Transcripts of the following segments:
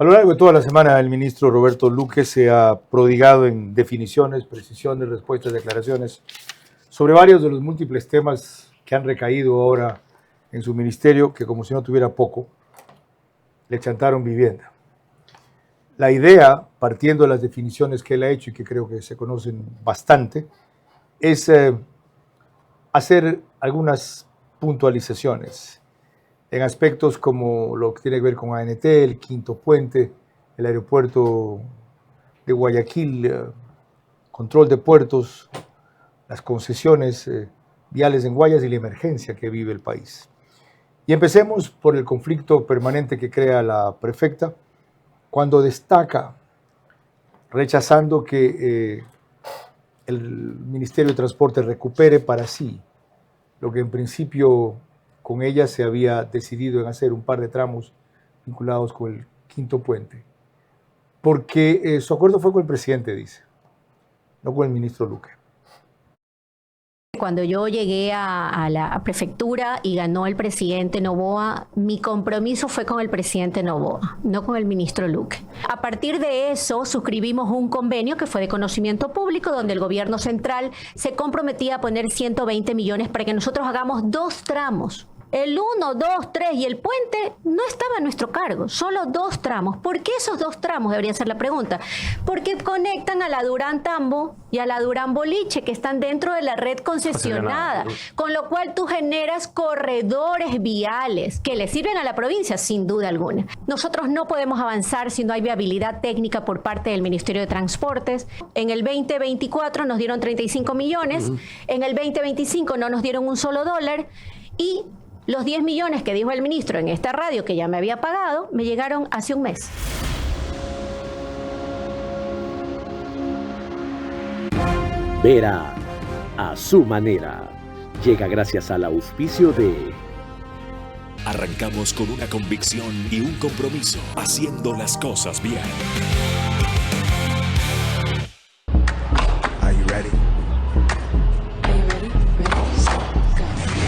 A lo largo de toda la semana, el ministro Roberto Luque se ha prodigado en definiciones, precisiones, respuestas, declaraciones sobre varios de los múltiples temas que han recaído ahora en su ministerio, que como si no tuviera poco, le chantaron vivienda. La idea, partiendo de las definiciones que él ha hecho y que creo que se conocen bastante, es hacer algunas puntualizaciones en aspectos como lo que tiene que ver con ANT, el quinto puente, el aeropuerto de Guayaquil, control de puertos, las concesiones viales en Guayas y la emergencia que vive el país. Y empecemos por el conflicto permanente que crea la prefecta, cuando destaca, rechazando que el Ministerio de Transporte recupere para sí lo que en principio con ella se había decidido en hacer un par de tramos vinculados con el quinto puente. Porque su acuerdo fue con el presidente, dice, no con el ministro Luque. Cuando yo llegué a la prefectura y ganó el presidente Noboa, mi compromiso fue con el presidente Noboa, no con el ministro Luque. A partir de eso, suscribimos un convenio que fue de conocimiento público, donde el gobierno central se comprometía a poner 120 millones para que nosotros hagamos 2 tramos. El 1, 2, 3 y el puente no estaba a nuestro cargo, solo 2 tramos. ¿Por qué esos 2 tramos? Debería ser la pregunta. Porque conectan a la Durán Tambo y a la Durán Boliche, que están dentro de la red concesionada, con lo cual tú generas corredores viales que le sirven a la provincia, sin duda alguna. Nosotros no podemos avanzar si no hay viabilidad técnica por parte del Ministerio de Transportes. En el 2024 nos dieron 35 millones, en el 2025 no nos dieron un solo dólar y los 10 millones que dijo el ministro en esta radio que ya me había pagado, me llegaron hace un mes. Vera a su manera. Llega gracias al auspicio de... Arrancamos con una convicción y un compromiso, haciendo las cosas bien. Are you ready?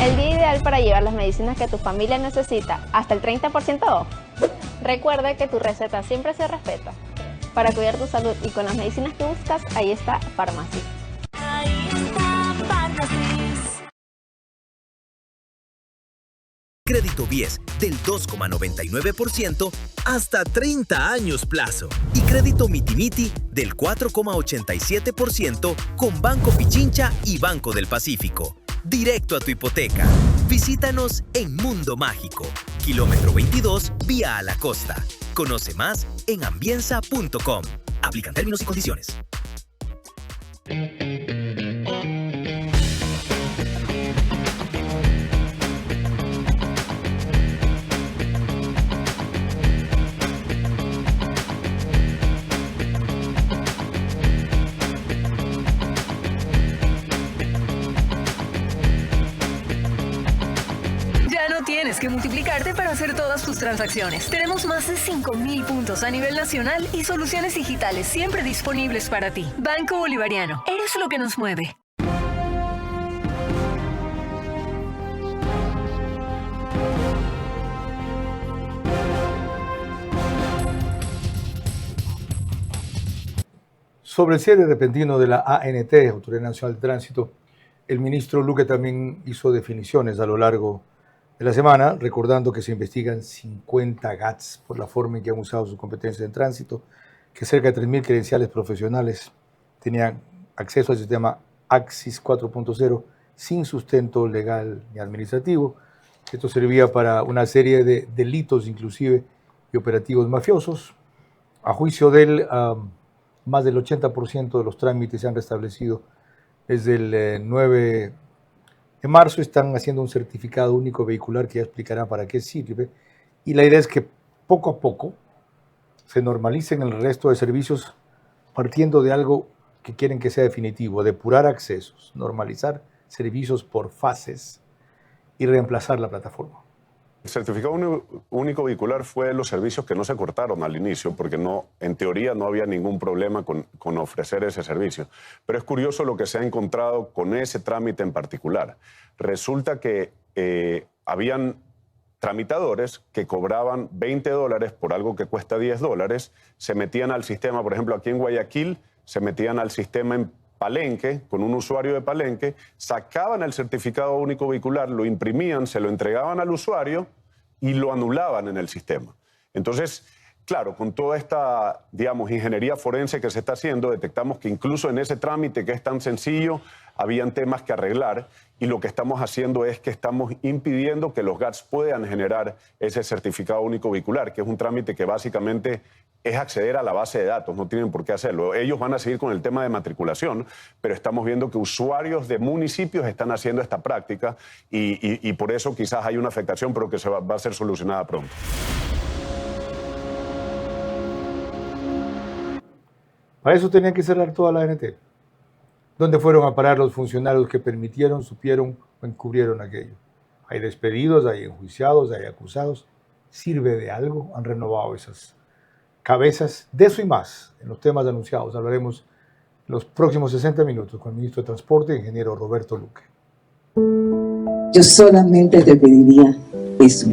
El día ideal para llevar las medicinas que tu familia necesita, hasta el 30% off. Recuerda que tu receta siempre se respeta. Para cuidar tu salud y con las medicinas que buscas, ahí está Farmacis. Ahí está Farmacis. Crédito BIES del 2,99% hasta 30 años plazo. Y crédito Mitimiti del 4,87% con Banco Pichincha y Banco del Pacífico. Directo a tu hipoteca. Visítanos en Mundo Mágico, kilómetro 22, vía a la costa. Conoce más en ambienza.com. Aplican términos y condiciones. Tienes que multiplicarte para hacer todas tus transacciones. Tenemos más de 5,000 puntos a nivel nacional y soluciones digitales siempre disponibles para ti. Banco Bolivariano, eres lo que nos mueve. Sobre el cierre repentino de la ANT, Autoridad Nacional de Tránsito, el ministro Luque también hizo definiciones a lo largo de la semana, recordando que se investigan 50 GATS por la forma en que han usado sus competencias en tránsito, que cerca de 3.000 credenciales profesionales tenían acceso al sistema AXIS 4.0 sin sustento legal ni administrativo. Esto servía para una serie de delitos, inclusive, y operativos mafiosos. A juicio de él, más del 80% de los trámites se han restablecido desde el 9 de marzo. Están haciendo un certificado único vehicular que ya explicará para qué sirve. Y la idea es que poco a poco se normalicen el resto de servicios partiendo de algo que quieren que sea definitivo: depurar accesos, normalizar servicios por fases y reemplazar la plataforma. El certificado único vehicular fue los servicios que no se cortaron al inicio, porque no, en teoría no había ningún problema con ofrecer ese servicio. Pero es curioso lo que se ha encontrado con ese trámite en particular. Resulta que habían tramitadores que cobraban $20 por algo que cuesta $10, se metían al sistema, por ejemplo, aquí en Guayaquil, se metían al sistema en Palenque, con un usuario de Palenque, sacaban el certificado único vehicular, lo imprimían, se lo entregaban al usuario y lo anulaban en el sistema. Entonces, claro, con toda esta, digamos, ingeniería forense que se está haciendo, detectamos que incluso en ese trámite que es tan sencillo, habían temas que arreglar y lo que estamos haciendo es que estamos impidiendo que los GATS puedan generar ese certificado único vehicular, que es un trámite que básicamente es acceder a la base de datos, no tienen por qué hacerlo. Ellos van a seguir con el tema de matriculación, pero estamos viendo que usuarios de municipios están haciendo esta práctica y por eso quizás hay una afectación, pero que va a ser solucionada pronto. Para eso tenían que cerrar toda la ANT. ¿Dónde fueron a parar los funcionarios que permitieron, supieron o encubrieron aquello? Hay despedidos, hay enjuiciados, hay acusados. ¿Sirve de algo? Han renovado esas cabezas. De eso y más, en los temas anunciados, hablaremos en los próximos 60 minutos con el ministro de Transporte, ingeniero Roberto Luque. Yo solamente te pediría eso,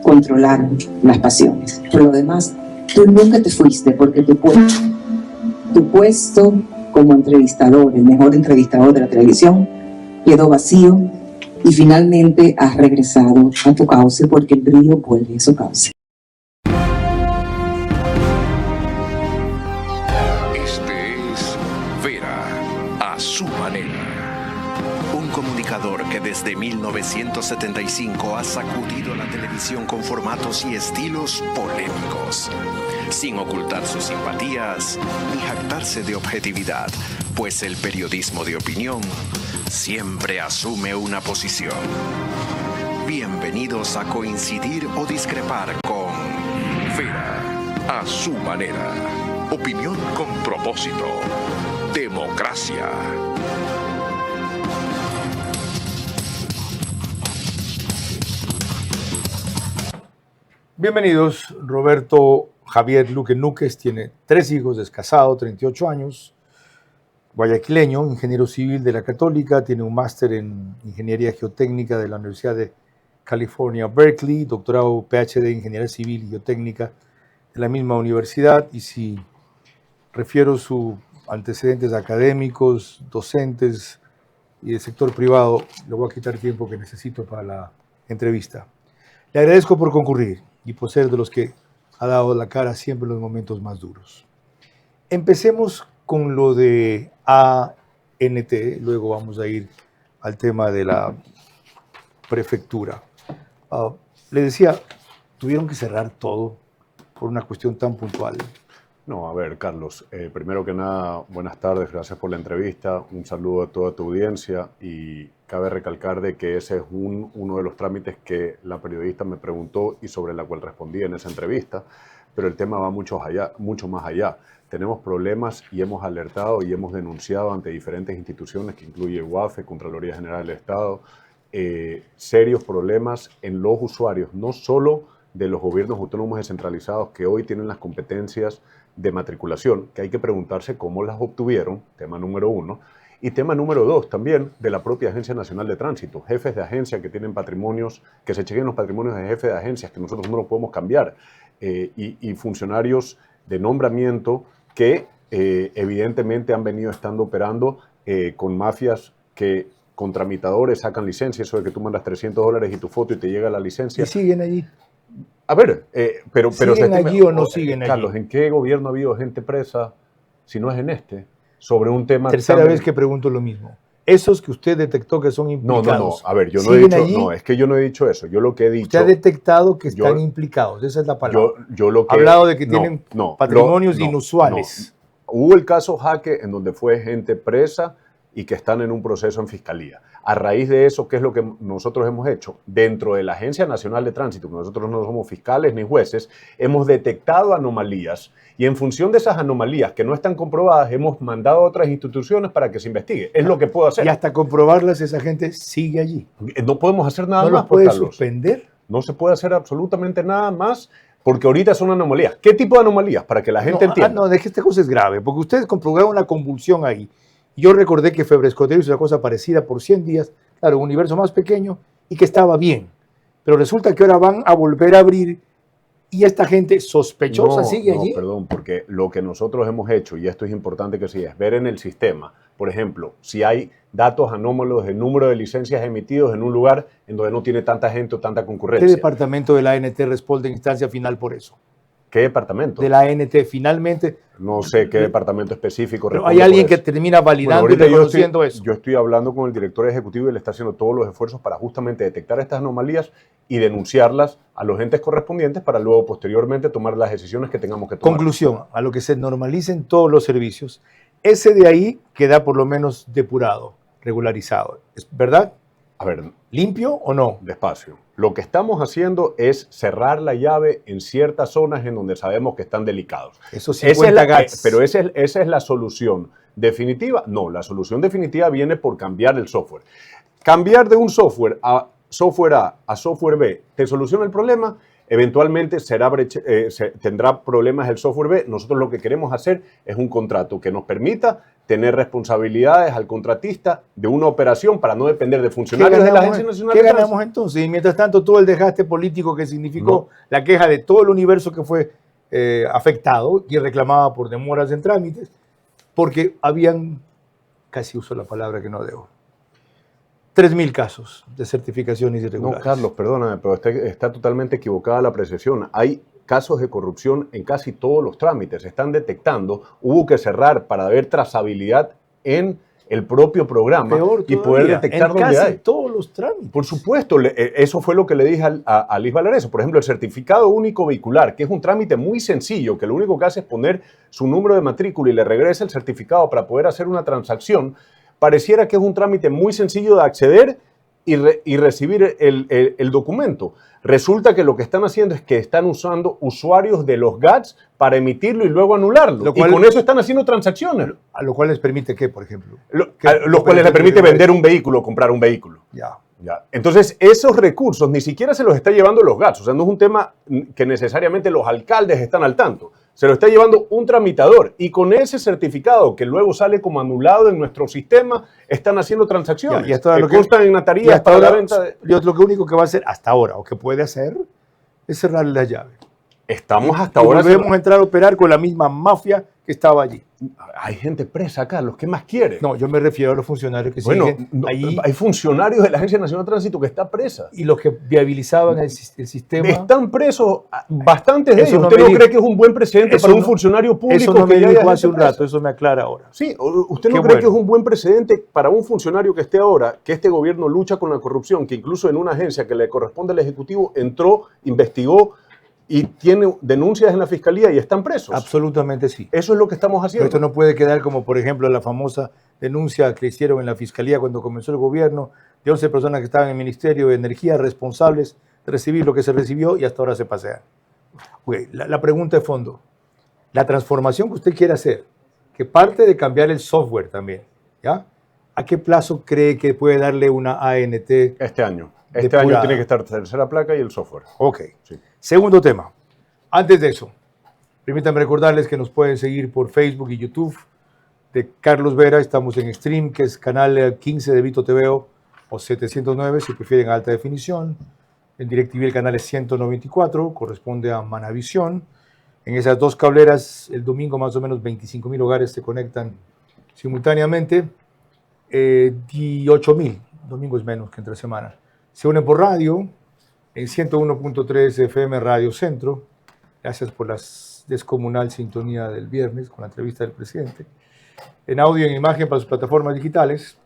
controlar las pasiones. Por lo demás, tú nunca te fuiste porque tu puesto como entrevistador, el mejor entrevistador de la televisión, quedó vacío y finalmente has regresado a tu cauce porque el brillo vuelve a su cauce. Este es Vera a su manera. Un comunicador que desde 1975 ha sacudido la televisión con formatos y estilos polémicos, sin ocultar sus simpatías ni jactarse de objetividad, pues el periodismo de opinión siempre asume una posición. Bienvenidos a coincidir o discrepar con Vera a su manera. Opinión con propósito. Democracia. Bienvenidos. Roberto Javier Luque Núquez tiene 3 hijos, es casado, 38 años, guayaquileño, ingeniero civil de la Católica, tiene un máster en Ingeniería Geotécnica de la Universidad de California, Berkeley, doctorado PhD en Ingeniería Civil y Geotécnica de la misma universidad, y si refiero sus antecedentes académicos, docentes y del sector privado, le voy a quitar tiempo que necesito para la entrevista. Le agradezco por concurrir y por ser de los que ha dado la cara siempre en los momentos más duros. Empecemos con lo de ANT, luego vamos a ir al tema de la prefectura. Le decía, tuvieron que cerrar todo por una cuestión tan puntual. No, a ver, Carlos, primero que nada, buenas tardes, gracias por la entrevista, un saludo a toda tu audiencia y cabe recalcar de que ese es uno de los trámites que la periodista me preguntó y sobre la cual respondí en esa entrevista, pero el tema va mucho más allá. Tenemos problemas y hemos alertado y hemos denunciado ante diferentes instituciones, que incluye UAFE, Contraloría General del Estado, serios problemas en los usuarios, no solo de los gobiernos autónomos descentralizados que hoy tienen las competencias de matriculación, que hay que preguntarse cómo las obtuvieron, tema número 1, y tema número 2 también de la propia Agencia Nacional de Tránsito, jefes de agencia que tienen patrimonios, que se chequen los patrimonios de jefes de agencias, que nosotros no los podemos cambiar, y funcionarios de nombramiento que evidentemente han venido estando operando con mafias que con tramitadores sacan licencia, eso de que tú mandas $300 y tu foto y te llega la licencia. ¿Y siguen allí? A ver, pero ¿siguen allí o no siguen allí? Carlos, ¿en qué gobierno ha habido gente presa, si no es en este, sobre un tema? Tercera vez que pregunto lo mismo. Esos que usted detectó que son implicados. No, a ver, yo no he dicho, allí? No, es que yo no he dicho eso, yo lo que he dicho... Usted ha detectado que están implicados, esa es la palabra. Yo lo que... Ha hablado de que tienen patrimonios inusuales. Hubo el caso Jaque en donde fue gente presa y que están en un proceso en fiscalía. A raíz de eso, ¿qué es lo que nosotros hemos hecho? Dentro de la Agencia Nacional de Tránsito, nosotros no somos fiscales ni jueces, hemos detectado anomalías y en función de esas anomalías que no están comprobadas, hemos mandado a otras instituciones para que se investigue. Es lo que puedo hacer. Y hasta comprobarlas, esa gente sigue allí. No podemos hacer nada más. ¿No los puede suspender? No se puede hacer absolutamente nada más porque ahorita son anomalías. ¿Qué tipo de anomalías? Para que la gente entienda. No, de que esta cosa es grave, porque ustedes comprobaron una convulsión ahí. Yo recordé que Febre Escotero hizo una cosa parecida por 100 días, claro, un universo más pequeño y que estaba bien. pero resulta que ahora van a volver a abrir y esta gente sospechosa sigue allí. No, perdón, porque lo que nosotros hemos hecho, y esto es importante que sí, es ver en el sistema, por ejemplo, si hay datos anómalos del número de licencias emitidos en un lugar en donde no tiene tanta gente o tanta concurrencia. ¿Qué departamento de la ANT responde en instancia final por eso? ¿Qué departamento? De la ANT, finalmente. No sé qué departamento específico. Pero hay alguien que termina validando y reconociendo eso. Yo estoy hablando con el director ejecutivo y él está haciendo todos los esfuerzos para justamente detectar estas anomalías y denunciarlas a los entes correspondientes para luego posteriormente tomar las decisiones que tengamos que tomar. Conclusión, a lo que se normalicen todos los servicios, ese de ahí queda por lo menos depurado, regularizado. ¿Es verdad? A ver, ¿limpio o no? Despacio. Lo que estamos haciendo es cerrar la llave en ciertas zonas en donde sabemos que están delicados. Eso 50 GATS. Pero esa es la solución definitiva. No, la solución definitiva viene por cambiar el software. Cambiar de un software A a software B, ¿te soluciona el problema? Eventualmente tendrá problemas el software B. Nosotros lo que queremos hacer es un contrato que nos permita tener responsabilidades al contratista de una operación para no depender de funcionarios de la Agencia Nacional de Tránsito. ¿Qué ganamos entonces? Y mientras tanto, todo el desgaste político que significó la queja de todo el universo que fue afectado y reclamaba por demoras en trámites, porque habían, casi uso la palabra que no debo, 3.000 casos de certificaciones irregulares. No, Carlos, perdóname, pero está totalmente equivocada la apreciación. Hay casos de corrupción en casi todos los trámites. Se están detectando. Hubo que cerrar para ver trazabilidad en el propio programa y poder detectar dónde hay. Casi todos los trámites. Por supuesto, eso fue lo que le dije a Liz Valareso. Por ejemplo, el certificado único vehicular, que es un trámite muy sencillo, que lo único que hace es poner su número de matrícula y le regresa el certificado para poder hacer una transacción. Pareciera que es un trámite muy sencillo de acceder y recibir el documento. Resulta que lo que están haciendo es que están usando usuarios de los GATS para emitirlo y luego anularlo. Y con eso están haciendo transacciones. A lo cual les permite, ¿qué, por ejemplo? Los cuales les permite vender un vehículo o comprar un vehículo. Ya. Entonces, esos recursos ni siquiera se los está llevando los GATS. O sea, no es un tema que necesariamente los alcaldes están al tanto. Se lo está llevando un tramitador y con ese certificado que luego sale como anulado en nuestro sistema, están haciendo transacciones que constan en notarías para la venta de... Lo único que va a hacer hasta ahora, o que puede hacer, es cerrarle la llave. Estamos hasta ahora... Volvemos a entrar a operar con la misma mafia que estaba allí. Hay gente presa, Carlos. ¿Qué más quiere? No, yo me refiero a los funcionarios que siguen allí. Hay funcionarios de la Agencia Nacional de Tránsito que están presa. Y los que viabilizaban el sistema... Están presos bastantes de ellos. ¿Usted no cree que es un buen precedente para un funcionario público? Eso no me dijo hace un rato, eso me aclara ahora. Sí, ¿usted no cree que es un buen precedente para un funcionario que esté ahora, que este gobierno lucha con la corrupción, que incluso en una agencia que le corresponde al Ejecutivo entró, investigó, y tiene denuncias en la fiscalía y están presos? Absolutamente sí. Eso es lo que estamos haciendo. Pero esto no puede quedar como, por ejemplo, la famosa denuncia que hicieron en la fiscalía cuando comenzó el gobierno de 11 personas que estaban en el Ministerio de Energía responsables de recibir lo que se recibió y hasta ahora se pasean. Okay, la pregunta de fondo, la transformación que usted quiere hacer, que parte de cambiar el software también, ¿ya? ¿A qué plazo cree que puede darle una ANT? Este año. Este año tiene que estar tercera placa y el software. Ok. Sí. Segundo tema. Antes de eso, permítanme recordarles que nos pueden seguir por Facebook y YouTube de Carlos Vera. Estamos en Stream, que es canal 15 de Vito TV o 709, si prefieren alta definición. En DirecTV el canal es 194, corresponde a Manavisión. En esas dos cableras, el domingo más o menos 25.000 hogares se conectan simultáneamente. 18.000, domingo es menos que entre semana. Se unen por radio en 101.3 FM Radio Centro. Gracias por la descomunal sintonía del viernes con la entrevista del presidente. En audio y en imagen para sus plataformas digitales.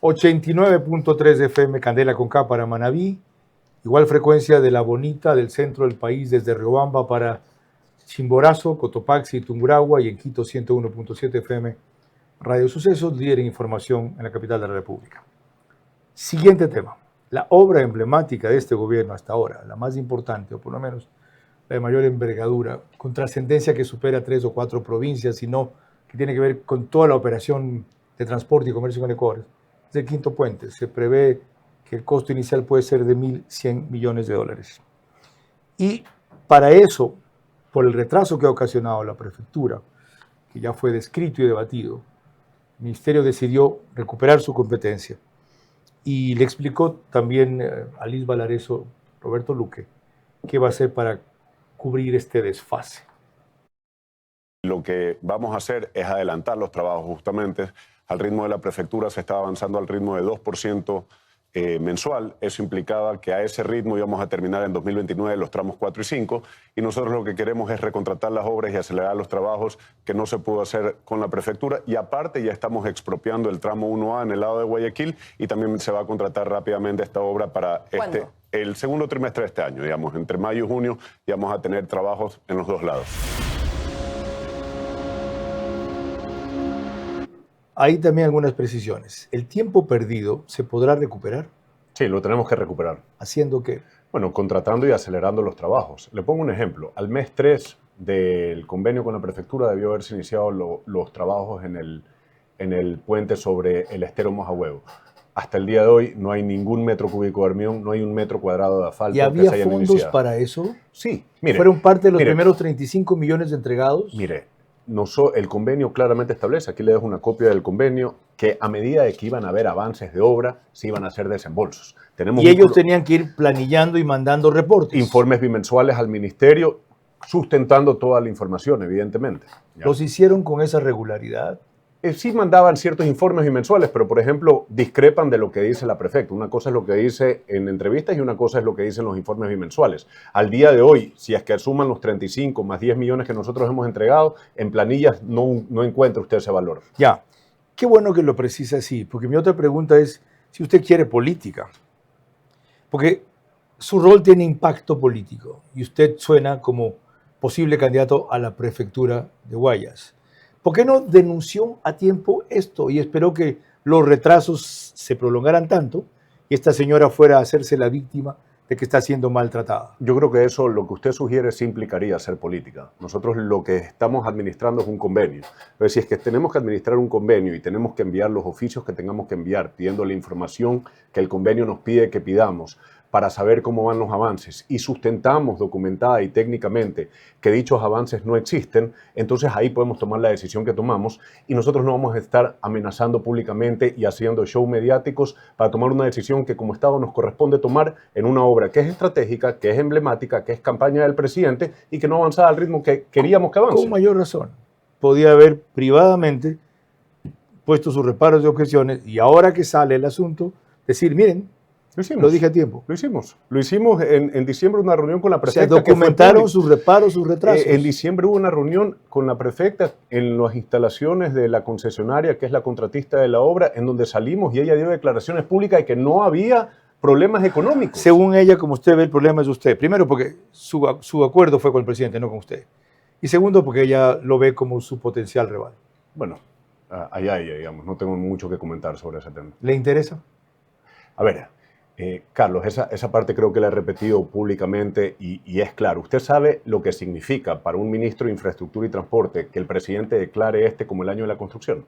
89.3 FM Candela con K para Manabí. Igual frecuencia de La Bonita del centro del país desde Riobamba para Chimborazo, Cotopaxi, Tungurahua y en Quito 101.7 FM Radio Sucesos, líder en información en la capital de la República. Siguiente tema. La obra emblemática de este gobierno hasta ahora, la más importante, o por lo menos la de mayor envergadura, con trascendencia que supera 3 o 4 provincias, sino que tiene que ver con toda la operación de transporte y comercio con Ecuador, es el Quinto Puente. Se prevé que el costo inicial puede ser de $1.100 millones. Y para eso, por el retraso que ha ocasionado la prefectura, que ya fue descrito y debatido, el Ministerio decidió recuperar su competencia. Y le explicó también a Liz Valareso Roberto Luque, ¿qué va a hacer para cubrir este desfase? Lo que vamos a hacer es adelantar los trabajos justamente. Al ritmo de la prefectura se estaba avanzando al ritmo de 2% mensual. Eso implicaba que a ese ritmo íbamos a terminar en 2029 los tramos 4 y 5. Y nosotros lo que queremos es recontratar las obras y acelerar los trabajos que no se pudo hacer con la prefectura. Y aparte ya estamos expropiando el tramo 1A en el lado de Guayaquil y también se va a contratar rápidamente esta obra para el segundo trimestre de este año. Digamos, entre mayo y junio ya vamos a tener trabajos en los dos lados. Hay también algunas precisiones. ¿El tiempo perdido se podrá recuperar? Sí, lo tenemos que recuperar. ¿Haciendo qué? Bueno, contratando y acelerando los trabajos. Le pongo un ejemplo. Al mes 3 del convenio con la prefectura debió haberse iniciado los trabajos en el puente sobre el estero Mojahuevo. Hasta el día de hoy no hay ningún metro cúbico de hormigón, no hay un metro cuadrado de asfalto. ¿Y había fondos para eso? Sí. Mire, ¿fueron parte de los primeros 35 millones entregados? Mire, el convenio claramente establece, aquí le dejo una copia del convenio, que a medida de que iban a haber avances de obra, se iban a hacer desembolsos. Y ellos tenían que ir planillando y mandando reportes. Informes bimensuales al ministerio, sustentando toda la información, evidentemente. ¿Ya? ¿Los hicieron con esa regularidad? Sí mandaban ciertos informes bimensuales, pero por ejemplo discrepan de lo que dice la prefecta. Una cosa es lo que dice en entrevistas y una cosa es lo que dicen los informes bimensuales. Al día de hoy, si es que suman los 35 más 10 millones que nosotros hemos entregado, en planillas no encuentra usted ese valor. Ya, qué bueno que lo precisa así, porque mi otra pregunta es si usted quiere política. Porque su rol tiene impacto político y usted suena como posible candidato a la prefectura de Guayas. ¿Por qué no denunció a tiempo esto y esperó que los retrasos se prolongaran tanto y esta señora fuera a hacerse la víctima de que está siendo maltratada? Yo creo que eso, lo que usted sugiere, sí implicaría hacer política. Nosotros lo que estamos administrando es un convenio. Pero si es que tenemos que administrar un convenio y tenemos que enviar los oficios que tengamos que enviar, pidiendo la información que el convenio nos pide que pidamos, para saber cómo van los avances y sustentamos documentada y técnicamente que dichos avances no existen, entonces ahí podemos tomar la decisión que tomamos y nosotros no vamos a estar amenazando públicamente y haciendo show mediáticos para tomar una decisión que como Estado nos corresponde tomar en una obra que es estratégica, que es emblemática, que es campaña del presidente y que no avanzaba al ritmo que queríamos que avance. Con mayor razón. Podía haber privadamente puesto sus reparos y objeciones y ahora que sale el asunto, decir, miren, lo dije a tiempo. Lo hicimos. Lo hicimos en diciembre, una reunión con la prefecta. O sea, documentaron sus reparos, sus retrasos. En diciembre hubo una reunión con la prefecta en las instalaciones de la concesionaria, que es la contratista de la obra, en donde salimos y ella dio declaraciones públicas de que no había problemas económicos. Según ella, como usted ve, el problema es usted. Primero, porque su acuerdo fue con el presidente, no con usted. Y segundo, porque ella lo ve como su potencial rival. Bueno, allá ella, digamos. No tengo mucho que comentar sobre ese tema. ¿Le interesa? A ver, Carlos, esa parte creo que la he repetido públicamente y es claro. Usted sabe lo que significa para un ministro de Infraestructura y Transporte que el presidente declare este como el año de la construcción.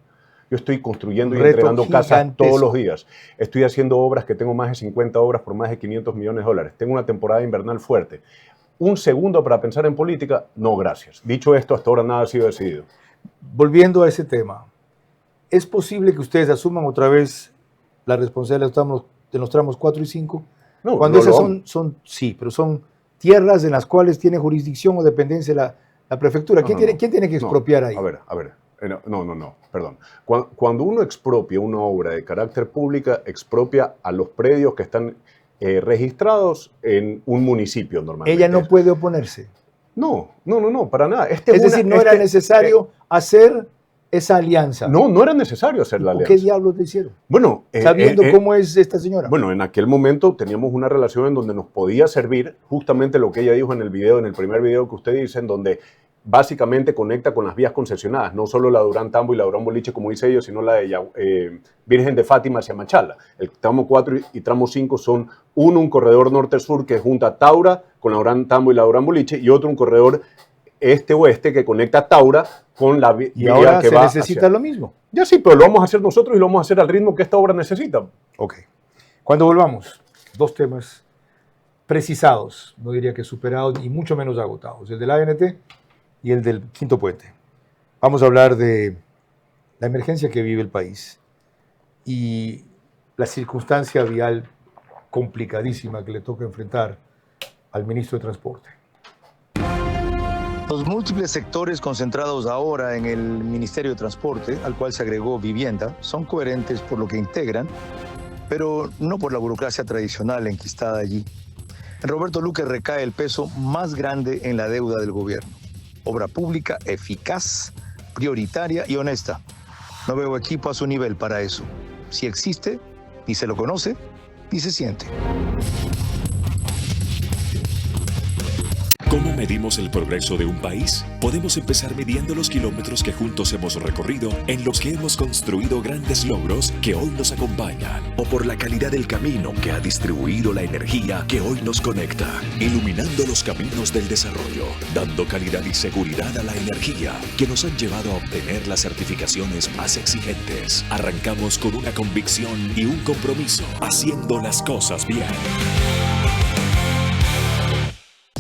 Yo estoy construyendo y entregando casas todos los días. Estoy haciendo obras que tengo más de 50 obras por más de 500 millones de dólares. Tengo una temporada invernal fuerte. Un segundo para pensar en política, no, gracias. Dicho esto, hasta ahora nada ha sido decidido. Volviendo a ese tema, ¿es posible que ustedes asuman otra vez la responsabilidad de los tramos 4 y 5? No, cuando esas sí, pero son tierras en las cuales tiene jurisdicción o dependencia la prefectura. ¿Quién tiene que expropiar ahí? A ver. No, perdón. Cuando uno expropia una obra de carácter pública, expropia a los predios que están registrados en un municipio normalmente. ¿Ella no puede oponerse? No, para nada. Es decir, no era necesario hacer esa alianza. No era necesario hacer la alianza. ¿Qué diablos te hicieron? Bueno, sabiendo cómo es esta señora. Bueno, en aquel momento teníamos una relación en donde nos podía servir justamente lo que ella dijo en el video, en el primer video que usted dice, en donde básicamente conecta con las vías concesionadas, no solo la Durán Tambo y la Durán Boliche, como dice ellos, sino la de Virgen de Fátima hacia Machala. El tramo 4 y tramo 5 son un corredor norte-sur que junta Taura con la Durán Tambo y la Durán Boliche y otro un corredor este-oeste que conecta Taura con la vía que va. Y ahora se necesita lo mismo. Ya sí, pero lo vamos a hacer nosotros y lo vamos a hacer al ritmo que esta obra necesita. Ok. Cuando volvamos, dos temas precisados, no diría que superados y mucho menos agotados, el del ANT y el del quinto puente. Vamos a hablar de la emergencia que vive el país y la circunstancia vial complicadísima que le toca enfrentar al ministro de Transporte. Los múltiples sectores concentrados ahora en el Ministerio de Transporte, al cual se agregó vivienda, son coherentes por lo que integran, pero no por la burocracia tradicional enquistada allí. En Roberto Luque recae el peso más grande en la deuda del gobierno. Obra pública eficaz, prioritaria y honesta. No veo equipo a su nivel para eso. Si existe, ni se lo conoce, ni se siente. ¿Cómo medimos el progreso de un país? Podemos empezar midiendo los kilómetros que juntos hemos recorrido, en los que hemos construido grandes logros que hoy nos acompañan, o por la calidad del camino que ha distribuido la energía que hoy nos conecta, iluminando los caminos del desarrollo, dando calidad y seguridad a la energía que nos han llevado a obtener las certificaciones más exigentes. Arrancamos con una convicción y un compromiso, haciendo las cosas bien.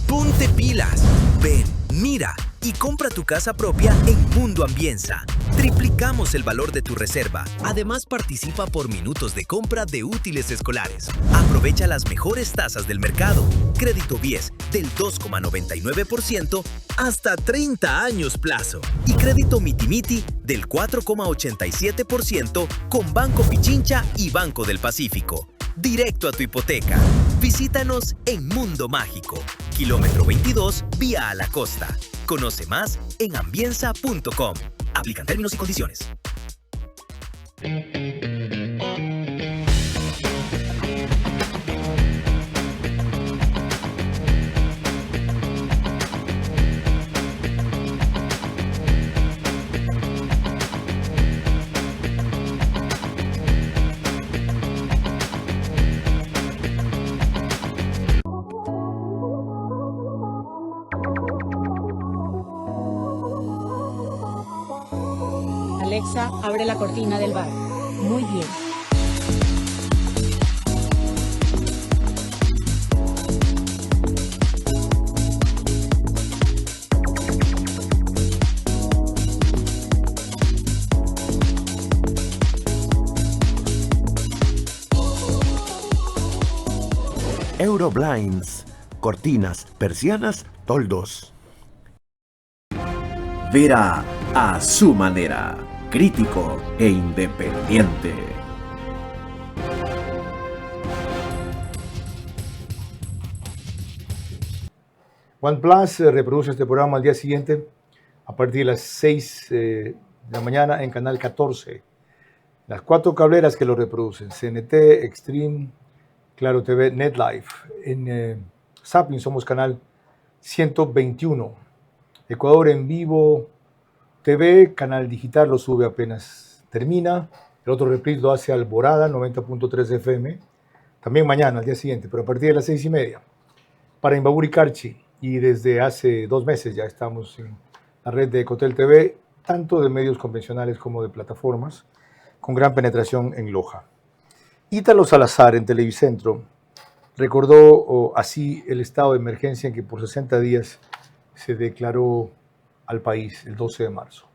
Ponte pilas, ven, mira y compra tu casa propia en Mundo Ambienza. Triplicamos el valor de tu reserva. Además, participa por minutos de compra de útiles escolares. Aprovecha las mejores tasas del mercado. Crédito BIES del 2,99% hasta 30 años plazo. Y crédito Mitimiti del 4,87% con Banco Pichincha y Banco del Pacífico. Directo a tu hipoteca. Visítanos en Mundo Mágico, kilómetro 22, vía a la costa. Conoce más en ambienza.com. Aplican términos y condiciones. Alexa, abre la cortina del bar. Muy bien. Euroblinds, cortinas, persianas, toldos. Vera a su manera, crítico e independiente. OnePlus reproduce este programa al día siguiente a partir de las 6 de la mañana en Canal 14. Las 4 cableras que lo reproducen: CNT, Extreme, Claro TV, NetLife. En Zapping somos canal 121. Ecuador en Vivo TV, canal digital, lo sube apenas termina. El otro reprise lo hace Alborada, 90.3 FM. También mañana, al día siguiente, pero a partir de las 6:30. Para Imbabura y Carchi. Y desde hace 2 meses ya estamos en la red de Ecotel TV, tanto de medios convencionales como de plataformas, con gran penetración en Loja. Ítalo Salazar, en Televicentro, recordó así el estado de emergencia en que por 60 días se declaró al país el 12 de marzo.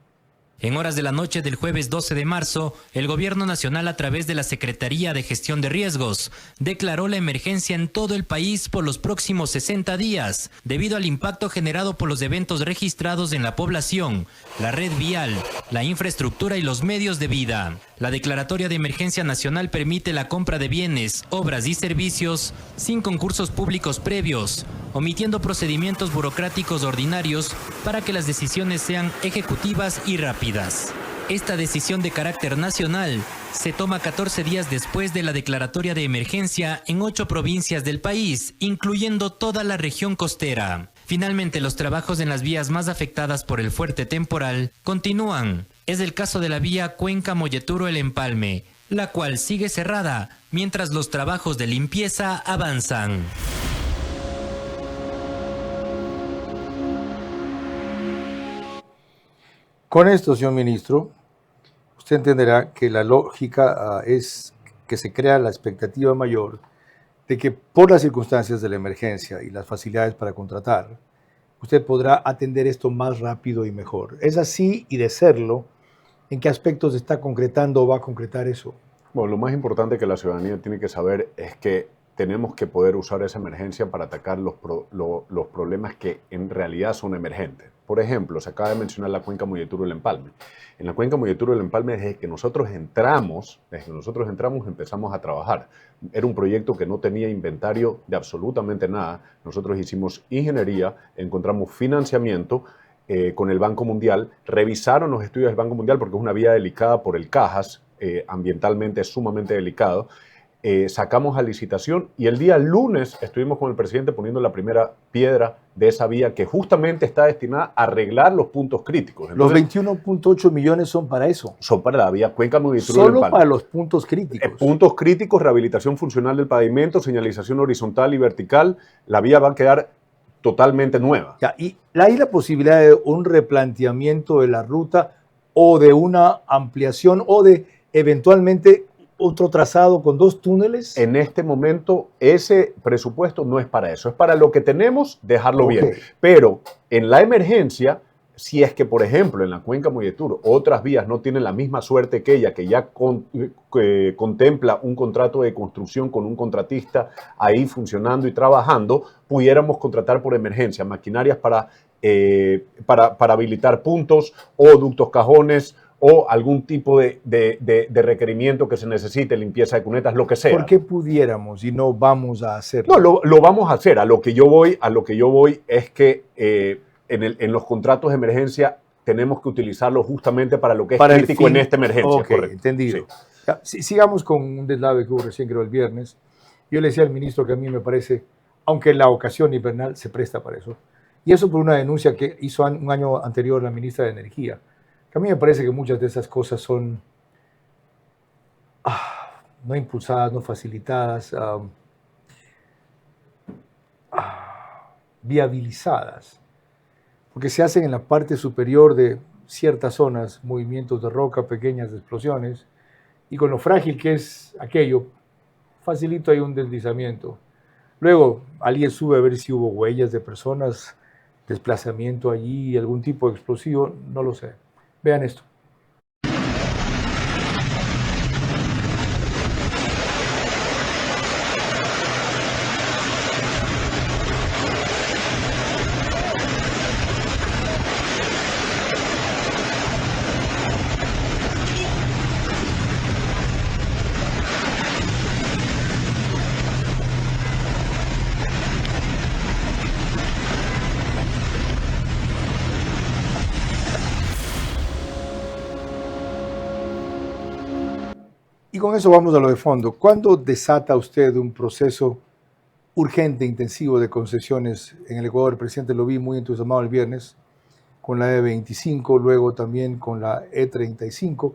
En horas de la noche del jueves 12 de marzo, el Gobierno Nacional, a través de la Secretaría de Gestión de Riesgos, declaró la emergencia en todo el país por los próximos 60 días, debido al impacto generado por los eventos registrados en la población, la red vial, la infraestructura y los medios de vida. La declaratoria de emergencia nacional permite la compra de bienes, obras y servicios sin concursos públicos previos, omitiendo procedimientos burocráticos ordinarios para que las decisiones sean ejecutivas y rápidas. Esta decisión de carácter nacional se toma 14 días después de la declaratoria de emergencia en 8 provincias del país, incluyendo toda la región costera. Finalmente, los trabajos en las vías más afectadas por el fuerte temporal continúan. Es el caso de la vía Cuenca-Molleturo-El Empalme, la cual sigue cerrada mientras los trabajos de limpieza avanzan. Con esto, señor ministro, usted entenderá que la lógica es que se crea la expectativa mayor de que por las circunstancias de la emergencia y las facilidades para contratar, usted podrá atender esto más rápido y mejor. ¿Es así? Y de serlo, ¿en qué aspectos está concretando o va a concretar eso? Bueno, lo más importante que la ciudadanía tiene que saber es que tenemos que poder usar esa emergencia para atacar los problemas que en realidad son emergentes. Por ejemplo, se acaba de mencionar la cuenca Molleturo del Empalme. En la cuenca Molleturo del Empalme, desde que nosotros entramos, empezamos a trabajar. Era un proyecto que no tenía inventario de absolutamente nada. Nosotros hicimos ingeniería, encontramos financiamiento con el Banco Mundial, revisaron los estudios del Banco Mundial porque es una vía delicada por el Cajas, ambientalmente es sumamente delicado. Sacamos a licitación y el día lunes estuvimos con el presidente poniendo la primera piedra de esa vía que justamente está destinada a arreglar los puntos críticos. Entonces, los 21.8 millones son para eso. Son para la vía Cuenca Molleturo del Solo Empalme. para los puntos críticos. Puntos críticos, rehabilitación funcional del pavimento, señalización horizontal y vertical. La vía va a quedar totalmente nueva. Ya, y hay la posibilidad de un replanteamiento de la ruta o de una ampliación o de eventualmente otro trazado con 2 túneles. En este momento ese presupuesto no es para eso, es para lo que tenemos, dejarlo bien. Pero en la emergencia, si es que, por ejemplo, en la cuenca Molleturo otras vías no tienen la misma suerte que ella, que ya contempla un contrato de construcción con un contratista ahí funcionando y trabajando, pudiéramos contratar por emergencia maquinarias para habilitar puntos o ductos cajones o algún tipo de requerimiento que se necesite, limpieza de cunetas, lo que sea. ¿Por qué pudiéramos y no vamos a hacerlo? No, lo vamos a hacer. A lo que yo voy es que en los contratos de emergencia tenemos que utilizarlo justamente para lo que es crítico en esta emergencia. Ok, entendido. Sí. Ya, sigamos con un deslave que hubo recién, creo, el viernes. Yo le decía al ministro que a mí me parece, aunque la ocasión invernal se presta para eso, y eso por una denuncia que hizo un año anterior la ministra de Energía, que a mí me parece que muchas de esas cosas son no impulsadas, no facilitadas, viabilizadas, porque se hacen en la parte superior de ciertas zonas, movimientos de roca, pequeñas explosiones, y con lo frágil que es aquello, facilito ahí un deslizamiento. Luego, alguien sube a ver si hubo huellas de personas, desplazamiento allí, algún tipo de explosivo, no lo sé. Vean esto. Y con eso vamos a lo de fondo. ¿Cuándo desata usted un proceso urgente, intensivo de concesiones en el Ecuador? El presidente lo vi muy entusiasmado el viernes con la E25, luego también con la E35,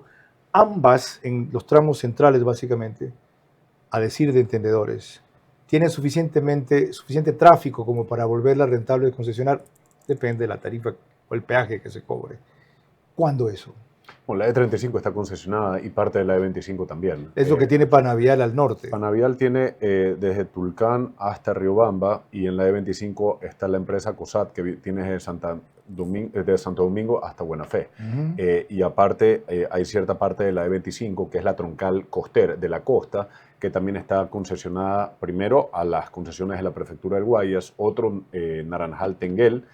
ambas en los tramos centrales básicamente, a decir de entendedores, tienen suficiente tráfico como para volverla rentable de concesionar, depende de la tarifa o el peaje que se cobre. ¿Cuándo eso? Bueno, la E35 está concesionada y parte de la E25 también. Es lo que tiene Panavial al norte. Panavial tiene desde Tulcán hasta Riobamba y en la E25 está la empresa COSAT que tiene desde Santo Domingo hasta Buena Fe. Y aparte hay cierta parte de la E25 que es la troncal costera de la costa que también está concesionada primero a las concesiones de la Prefectura del Guayas, otro Naranjal Tenguel,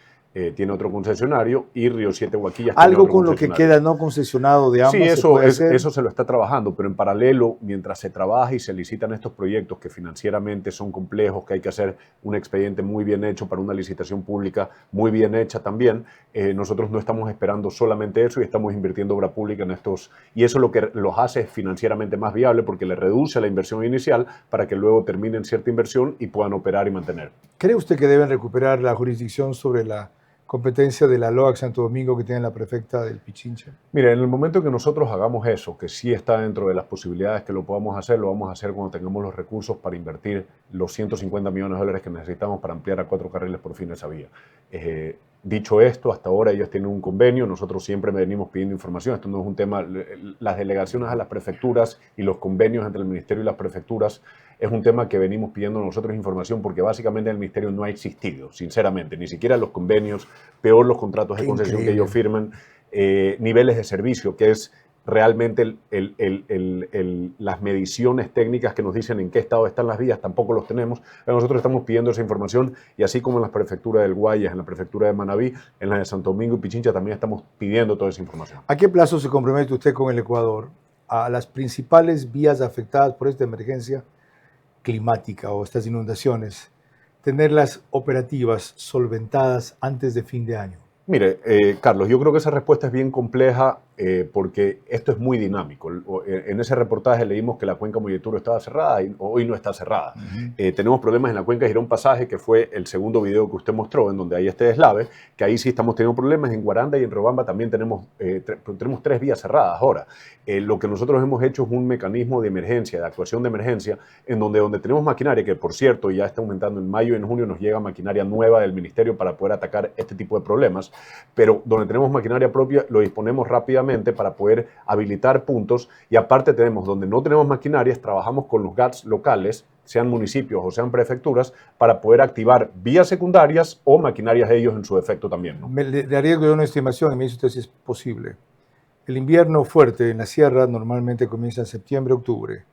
tiene otro concesionario y Río 7 Huaquillas tiene algo otro con lo que queda no concesionado de ambas. Sí, eso se lo está trabajando, pero en paralelo, mientras se trabaja y se licitan estos proyectos que financieramente son complejos, que hay que hacer un expediente muy bien hecho para una licitación pública muy bien hecha también, nosotros no estamos esperando solamente eso y estamos invirtiendo obra pública en estos, y eso lo que los hace financieramente más viable porque le reduce la inversión inicial para que luego terminen cierta inversión y puedan operar y mantener. ¿Cree usted que deben recuperar la jurisdicción sobre la competencia de la LOAC Santo Domingo que tiene la prefecta del Pichincha? Mira, en el momento que nosotros hagamos eso, que sí está dentro de las posibilidades que lo podamos hacer, lo vamos a hacer cuando tengamos los recursos para invertir los 150 millones de dólares que necesitamos para ampliar a 4 carriles por fin esa vía. Dicho esto, hasta ahora ellos tienen un convenio, nosotros siempre venimos pidiendo información, esto no es un tema, las delegaciones a las prefecturas y los convenios entre el Ministerio y las prefecturas es un tema que venimos pidiendo nosotros información porque básicamente el Ministerio no ha existido, sinceramente, ni siquiera los convenios, peor los contratos de concesión que ellos firman, niveles de servicio, que es realmente las mediciones técnicas que nos dicen en qué estado están las vías, tampoco los tenemos. Nosotros estamos pidiendo esa información y así como en las prefecturas del Guayas, en la prefectura de Manabí, en la de Santo Domingo y Pichincha también estamos pidiendo toda esa información. ¿A qué plazo se compromete usted con el Ecuador a las principales vías afectadas por esta emergencia climática o estas inundaciones, tenerlas operativas, solventadas antes de fin de año? Mire, Carlos, yo creo que esa respuesta es bien compleja porque esto es muy dinámico. En ese reportaje leímos que la cuenca Molleturo estaba cerrada y hoy no está cerrada. Tenemos problemas en la cuenca Girón Pasaje, que fue el segundo video que usted mostró, en donde hay este deslave, que ahí sí estamos teniendo problemas. En Guaranda y en Robamba también tenemos 3 vías cerradas ahora. Lo que nosotros hemos hecho es un mecanismo de emergencia, de actuación de emergencia, en donde tenemos maquinaria, que por cierto ya está aumentando. En mayo y en junio nos llega maquinaria nueva del Ministerio para poder atacar este tipo de problemas, pero donde tenemos maquinaria propia lo disponemos rápidamente para poder habilitar puntos, y aparte tenemos, donde no tenemos maquinarias, trabajamos con los GATS locales, sean municipios o sean prefecturas, para poder activar vías secundarias o maquinarias de ellos en su defecto también, ¿no? Le arriesgo de una estimación y me dice usted si es posible. El invierno fuerte en la sierra normalmente comienza en septiembre, octubre.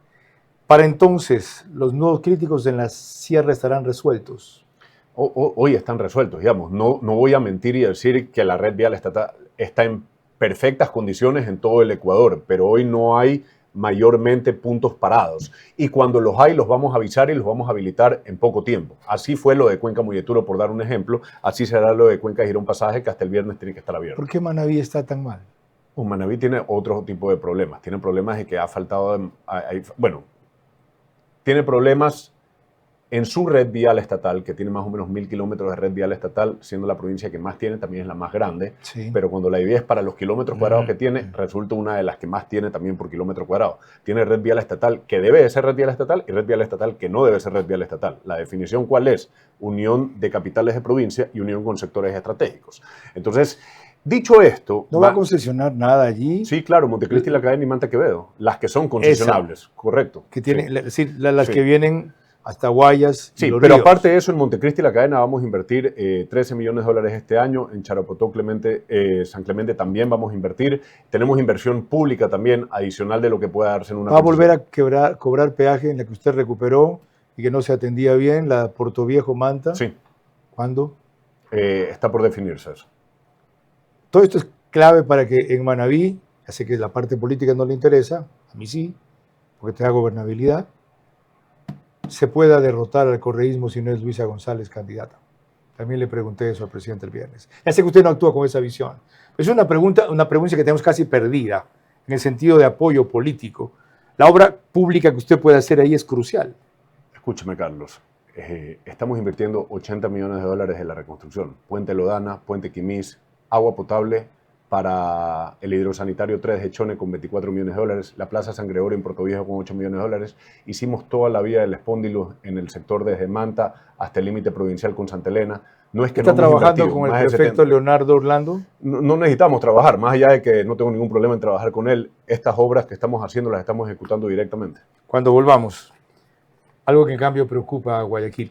Para entonces, ¿los nudos críticos en la sierra estarán resueltos? Hoy están resueltos, digamos. No voy a mentir y decir que la red vial estatal está en perfectas condiciones en todo el Ecuador, pero hoy no hay mayormente puntos parados. Y cuando los hay, los vamos a avisar y los vamos a habilitar en poco tiempo. Así fue lo de Cuenca Molleturo, por dar un ejemplo. Así será lo de Cuenca Girón Pasaje, que hasta el viernes tiene que estar abierto. ¿Por qué Manabí está tan mal? Manabí tiene otro tipo de problemas. Tiene problemas de que ha faltado... tiene problemas en su red vial estatal, que tiene más o menos 1000 kilómetros de red vial estatal, siendo la provincia que más tiene, también es la más grande. Sí. Pero cuando la divides para los kilómetros cuadrados que tiene, resulta una de las que más tiene también por kilómetro cuadrado. Tiene red vial estatal que debe de ser red vial estatal y red vial estatal que no debe ser red vial estatal. La definición, ¿cuál es? Unión de capitales de provincia y unión con sectores estratégicos. Entonces, dicho esto... ¿No va a concesionar nada allí? Sí, claro, Montecristi, La Cadena y Manta Quevedo. Las que son concesionables, correcto. Que tienen, es decir, las que vienen hasta Guayas y sí, los pero ríos. Aparte de eso, en Montecristi y La Cadena vamos a invertir 13 millones de dólares este año. En Charapotó, San Clemente también vamos a invertir. Tenemos inversión pública también adicional de lo que pueda darse en una... ¿Va a volver a cobrar peaje en la que usted recuperó y que no se atendía bien, la Portoviejo Manta? Sí. ¿Cuándo? Está por definirse eso. Todo esto es clave para que en Manabí, ya sé que la parte política no le interesa, a mí sí, porque te da gobernabilidad, se pueda derrotar al correísmo si no es Luisa González candidata. También le pregunté eso al presidente el viernes. Ya sé que usted no actúa con esa visión. Es una provincia que tenemos casi perdida en el sentido de apoyo político. La obra pública que usted puede hacer ahí es crucial. Escúcheme, Carlos. Estamos invirtiendo 80 millones de dólares en la reconstrucción. Puente Lodana, Puente Quimís, agua potable para el hidrosanitario 3 de Chone con 24 millones de dólares, la Plaza San Gregorio en Portoviejo con 8 millones de dólares. Hicimos toda la vía del Espóndilo en el sector desde Manta hasta el límite provincial con Santa Elena. No es que ¿Está no hemos trabajando invertido, con el prefecto Leonardo Orlando? No necesitamos trabajar, más allá de que no tengo ningún problema en trabajar con él. Estas obras que estamos haciendo las estamos ejecutando directamente. Cuando volvamos, algo que en cambio preocupa a Guayaquil,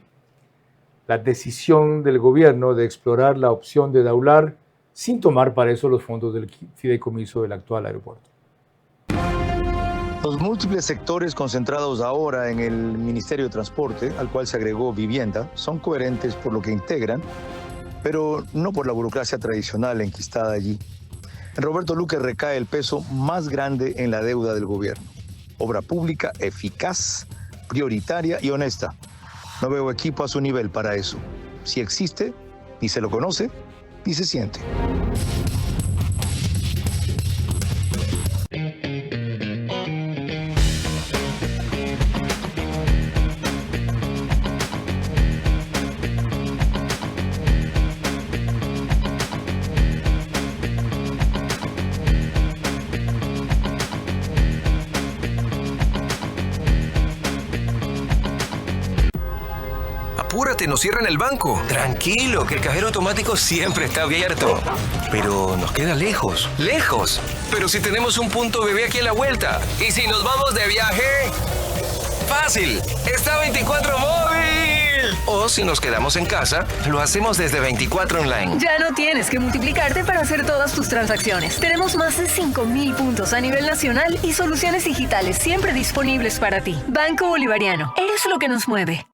la decisión del gobierno de explorar la opción de Daular sin tomar para eso los fondos del fideicomiso del actual aeropuerto. Los múltiples sectores concentrados ahora en el Ministerio de Transporte, al cual se agregó vivienda, son coherentes por lo que integran, pero no por la burocracia tradicional enquistada allí. En Roberto Luque recae el peso más grande en la deuda del gobierno. Obra pública eficaz, prioritaria y honesta. No veo equipo a su nivel para eso. Si existe, ni se lo conoce, ni se siente. Apúrate, nos cierran el banco. Tranquilo, que el cajero automático siempre está abierto. Pero nos queda lejos. ¿Lejos? Pero si tenemos un punto bebé aquí a la vuelta. ¿Y si nos vamos de viaje? ¡Fácil! ¡Está 24 móvil! O si nos quedamos en casa, lo hacemos desde 24 online. Ya no tienes que multiplicarte para hacer todas tus transacciones. Tenemos más de 5.000 puntos a nivel nacional y soluciones digitales siempre disponibles para ti. Banco Bolivariano. Eres lo que nos mueve.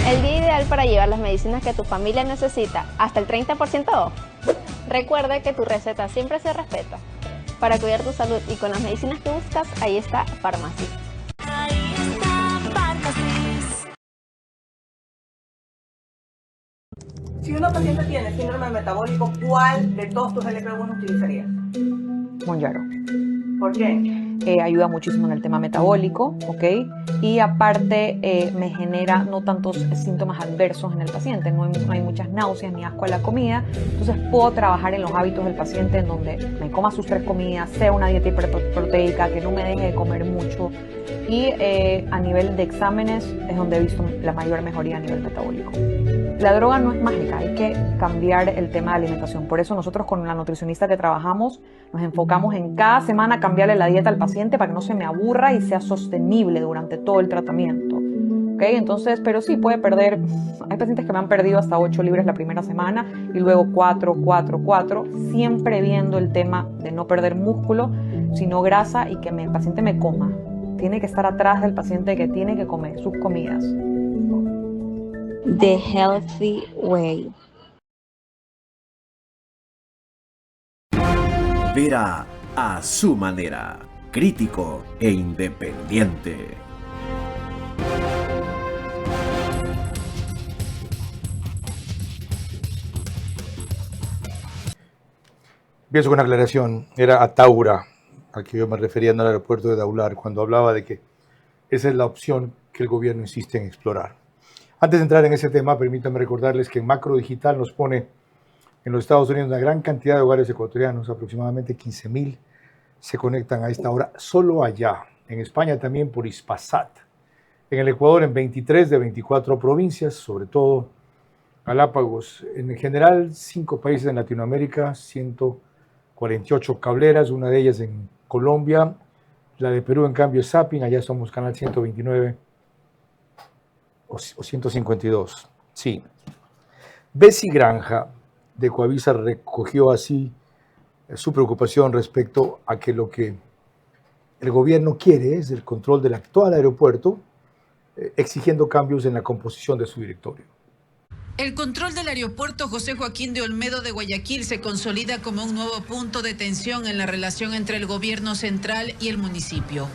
El día ideal para llevar las medicinas que tu familia necesita hasta el 30% off. Recuerda que tu receta siempre se respeta. Para cuidar tu salud y con las medicinas que buscas, ahí está Farmacy. Ahí está Farmacy. Si una paciente tiene síndrome metabólico, ¿cuál de todos tus LP1 utilizarías? Mounjaro. ¿Por qué? Ayuda muchísimo en el tema metabólico, ¿ok? Y aparte me genera no tantos síntomas adversos en el paciente, no hay muchas náuseas ni asco a la comida, entonces puedo trabajar en los hábitos del paciente en donde me coma sus 3 comidas, sea una dieta hiperproteica, que no me deje de comer mucho, y a nivel de exámenes es donde he visto la mayor mejoría a nivel metabólico. La droga no es mágica, hay que cambiar el tema de alimentación. Por eso nosotros con la nutricionista que trabajamos nos enfocamos en cada semana cambiarle la dieta al paciente para que no se me aburra y sea sostenible durante todo el tratamiento. ¿Okay? Entonces, pero sí puede perder, hay pacientes que me han perdido hasta 8 libras la primera semana y luego 4, siempre viendo el tema de no perder músculo, sino grasa y que el paciente me coma. Tiene que estar atrás del paciente que tiene que comer sus comidas. The Healthy Way. Vera a su manera, crítico e independiente. Empiezo con una aclaración. Era a Taura, al que yo me refería en el aeropuerto de Daular, cuando hablaba de que esa es la opción que el gobierno insiste en explorar. Antes de entrar en ese tema, permítanme recordarles que Macro Digital nos pone en los Estados Unidos una gran cantidad de hogares ecuatorianos, aproximadamente 15.000 se conectan a esta hora solo allá. En España también por Hispasat. En el Ecuador en 23 de 24 provincias, sobre todo Galápagos. En general, 5 países en Latinoamérica, 148 cableras, una de ellas en Colombia. La de Perú, en cambio, es Zapping, allá somos canal 129 o 152. Sí. Bessie Granja de Coavisa recogió así su preocupación respecto a que lo que el gobierno quiere es el control del actual aeropuerto, exigiendo cambios en la composición de su directorio. El control del aeropuerto José Joaquín de Olmedo de Guayaquil se consolida como un nuevo punto de tensión en la relación entre el gobierno central y el municipio.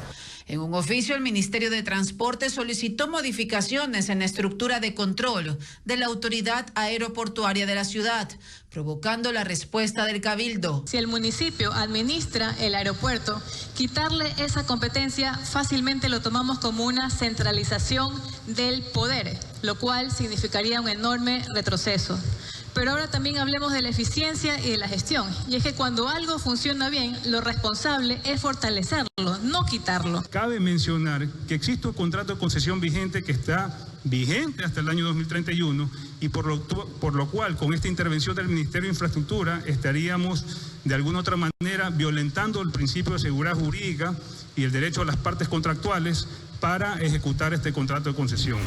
En un oficio, el Ministerio de Transporte solicitó modificaciones en la estructura de control de la autoridad aeroportuaria de la ciudad, provocando la respuesta del Cabildo. Si el municipio administra el aeropuerto, quitarle esa competencia fácilmente lo tomamos como una centralización del poder, lo cual significaría un enorme retroceso. Pero ahora también hablemos de la eficiencia y de la gestión. Y es que cuando algo funciona bien, lo responsable es fortalecerlo, no quitarlo. Cabe mencionar que existe un contrato de concesión vigente que está vigente hasta el año 2031 y por lo cual con esta intervención del Ministerio de Infraestructura estaríamos de alguna otra manera violentando el principio de seguridad jurídica y el derecho a las partes contractuales para ejecutar este contrato de concesión.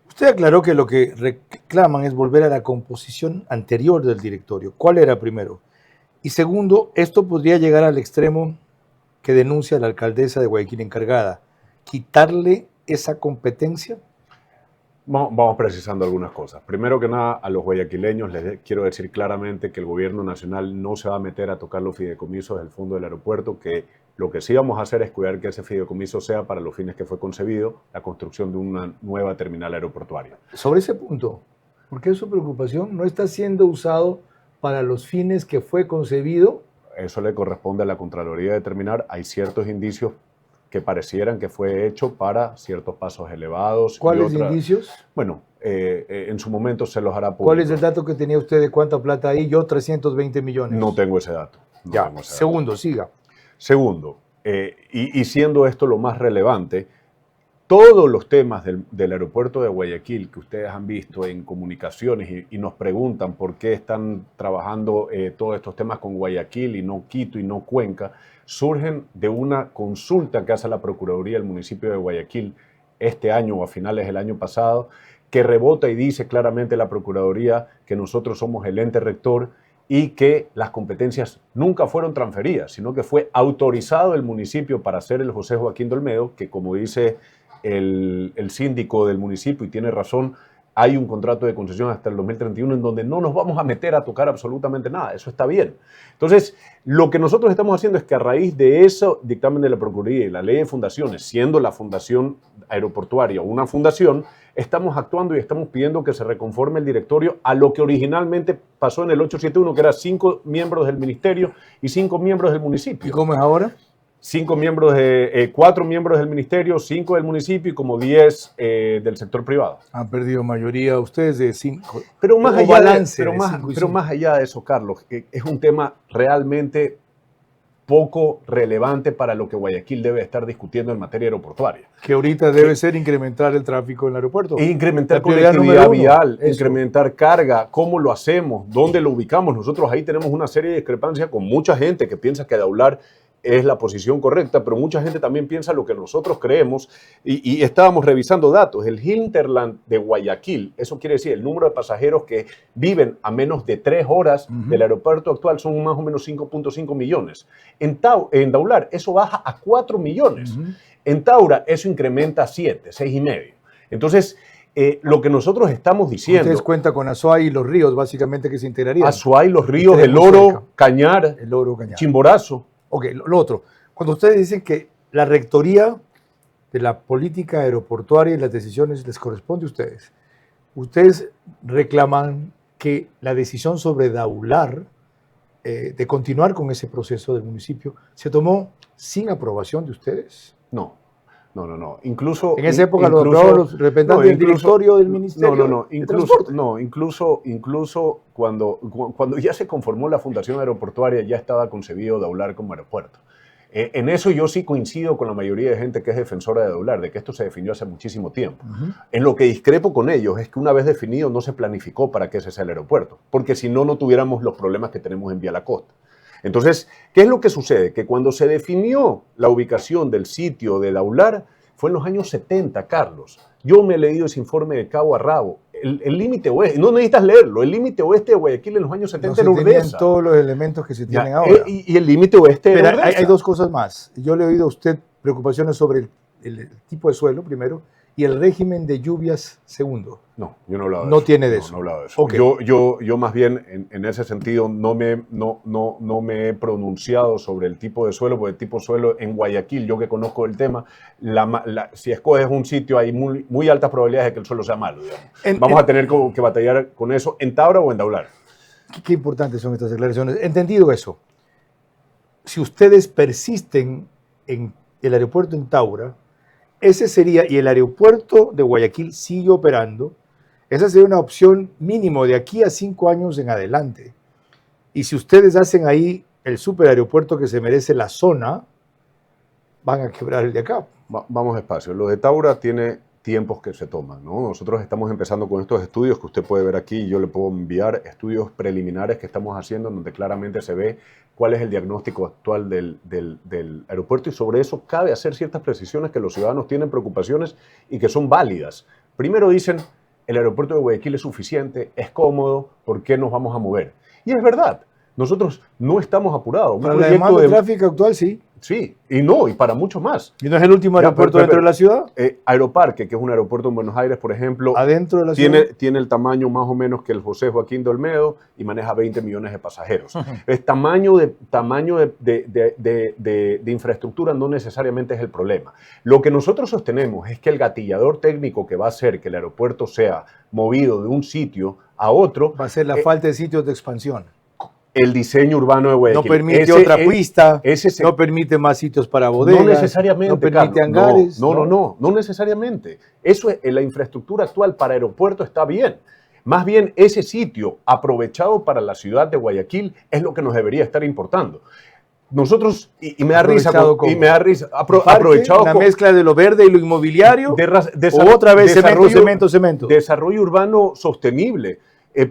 Usted aclaró que lo que reclaman es volver a la composición anterior del directorio. ¿Cuál era primero? Y segundo, esto podría llegar al extremo que denuncia la alcaldesa de Guayaquil encargada. ¿Quitarle esa competencia? Vamos precisando algunas cosas. Primero que nada, a los guayaquileños les quiero decir claramente que el gobierno nacional no se va a meter a tocar los fideicomisos del fondo del aeropuerto, que lo que sí vamos a hacer es cuidar que ese fideicomiso sea para los fines que fue concebido, la construcción de una nueva terminal aeroportuaria. Sobre ese punto, ¿por qué su preocupación no está siendo usado para los fines que fue concebido? Eso le corresponde a la Contraloría determinar. Hay ciertos indicios que parecieran que fue hecho para ciertos pasos elevados. ¿Cuáles indicios? Bueno, en su momento se los hará público. ¿Cuál es el dato que tenía usted de cuánta plata hay? Yo 320 millones. No tengo ese dato. Segundo, siga. Segundo, y siendo esto lo más relevante, todos los temas del aeropuerto de Guayaquil que ustedes han visto en comunicaciones y nos preguntan por qué están trabajando todos estos temas con Guayaquil y no Quito y no Cuenca, surgen de una consulta que hace la Procuraduría del municipio de Guayaquil este año o a finales del año pasado, que rebota y dice claramente la Procuraduría que nosotros somos el ente rector y que las competencias nunca fueron transferidas, sino que fue autorizado el municipio para hacer el José Joaquín de Olmedo, que como dice el síndico del municipio, y tiene razón, hay un contrato de concesión hasta el 2031 en donde no nos vamos a meter a tocar absolutamente nada, eso está bien. Entonces, lo que nosotros estamos haciendo es que a raíz de ese dictamen de la Procuraduría y la ley de fundaciones, siendo la fundación aeroportuaria una fundación, estamos actuando y estamos pidiendo que se reconforme el directorio a lo que originalmente pasó en el 871, que era 5 miembros del ministerio y 5 miembros del municipio. ¿Y cómo es ahora? 4 miembros del ministerio, 5 del municipio y como 10 del sector privado. Han perdido mayoría ustedes de 5. Pero más allá de eso, Carlos, es un tema realmente poco relevante para lo que Guayaquil debe estar discutiendo en materia aeroportuaria. Que ahorita debe ser incrementar el tráfico en el aeropuerto. E incrementar conectividad vial, incrementar carga, cómo lo hacemos, dónde lo ubicamos. Nosotros ahí tenemos una serie de discrepancias con mucha gente que piensa que Daular es la posición correcta, pero mucha gente también piensa lo que nosotros creemos y estábamos revisando datos. El hinterland de Guayaquil, eso quiere decir el número de pasajeros que viven a menos de 3 horas del aeropuerto actual son más o menos 5.5 millones. En Daular eso baja a 4 millones. En Taura eso incrementa a 7, 6,5. Entonces, lo que nosotros estamos diciendo... Ustedes cuentan con Azuay y Los Ríos, básicamente, que se integrarían. Azuay, Los Ríos, El Oro, Cañar, Chimborazo. Ok, lo otro. Cuando ustedes dicen que la rectoría de la política aeroportuaria y las decisiones les corresponde a ustedes reclaman que la decisión sobre Daular, de continuar con ese proceso del municipio, se tomó sin aprobación de ustedes. No. Incluso en esa época los representantes del directorio del ministerio. Incluso cuando ya se conformó la Fundación Aeroportuaria ya estaba concebido Daular como aeropuerto. En eso yo sí coincido con la mayoría de gente que es defensora de Daular, de que esto se definió hace muchísimo tiempo. En lo que discrepo con ellos es que una vez definido no se planificó para que ese sea el aeropuerto, porque si no, no tuviéramos los problemas que tenemos en Vía La Costa. Entonces, ¿qué es lo que sucede? Que cuando se definió la ubicación del sitio de Daular fue en los años 70, Carlos. Yo me he leído ese informe de cabo a rabo. El límite oeste, no necesitas leerlo, el límite oeste de Guayaquil en los años 70 era Urdesa. Tenían todos los elementos que se tienen ahora. Y el límite oeste era Urdesa. Hay 2 cosas más. Yo le he oído a usted preocupaciones sobre el tipo de suelo, primero, y el régimen de lluvias, segundo. No, yo no hablaba de eso. No tiene de eso. No hablaba de eso. Okay. Yo más bien, en ese sentido, no me he pronunciado sobre el tipo de suelo, porque el tipo de suelo en Guayaquil, yo que conozco el tema, si escoges un sitio hay muy altas probabilidades de que el suelo sea malo. Vamos a tener que batallar con eso en Taura o en Daular. Qué importantes son estas declaraciones. Entendido eso, si ustedes persisten en el aeropuerto en Taura, ese sería, y el aeropuerto de Guayaquil sigue operando, esa sería una opción mínimo de aquí a 5 años en adelante. Y si ustedes hacen ahí el superaeropuerto que se merece la zona, van a quebrar el de acá. Vamos despacio. Lo de Taura tiene tiempos que se toman, ¿no? Nosotros estamos empezando con estos estudios que usted puede ver aquí, yo le puedo enviar estudios preliminares que estamos haciendo donde claramente se ve cuál es el diagnóstico actual del aeropuerto y sobre eso cabe hacer ciertas precisiones que los ciudadanos tienen preocupaciones y que son válidas. Primero dicen, el aeropuerto de Guayaquil es suficiente, es cómodo, ¿por qué nos vamos a mover? Y es verdad, nosotros no estamos apurados. Para la demanda de tráfico actual, sí. Sí, y para mucho más. ¿Y no es el último aeropuerto dentro de la ciudad? Aeroparque, que es un aeropuerto en Buenos Aires, por ejemplo. ¿Adentro de la ciudad? Tiene el tamaño más o menos que el José Joaquín de Olmedo y maneja 20 millones de pasajeros. El tamaño de infraestructura no necesariamente es el problema. Lo que nosotros sostenemos es que el gatillador técnico que va a hacer que el aeropuerto sea movido de un sitio a otro... Va a ser la falta de sitios de expansión. El diseño urbano de Guayaquil. No permite otra pista, no permite más sitios para bodegas. No necesariamente, no permite Carlos, hangares. No necesariamente. Eso es, la infraestructura actual para aeropuerto está bien. Más bien, ese sitio aprovechado para la ciudad de Guayaquil es lo que nos debería estar importando. nosotros, y me da risa, parque, aprovechado una mezcla de lo verde y lo inmobiliario, o otra vez cemento. Desarrollo urbano sostenible.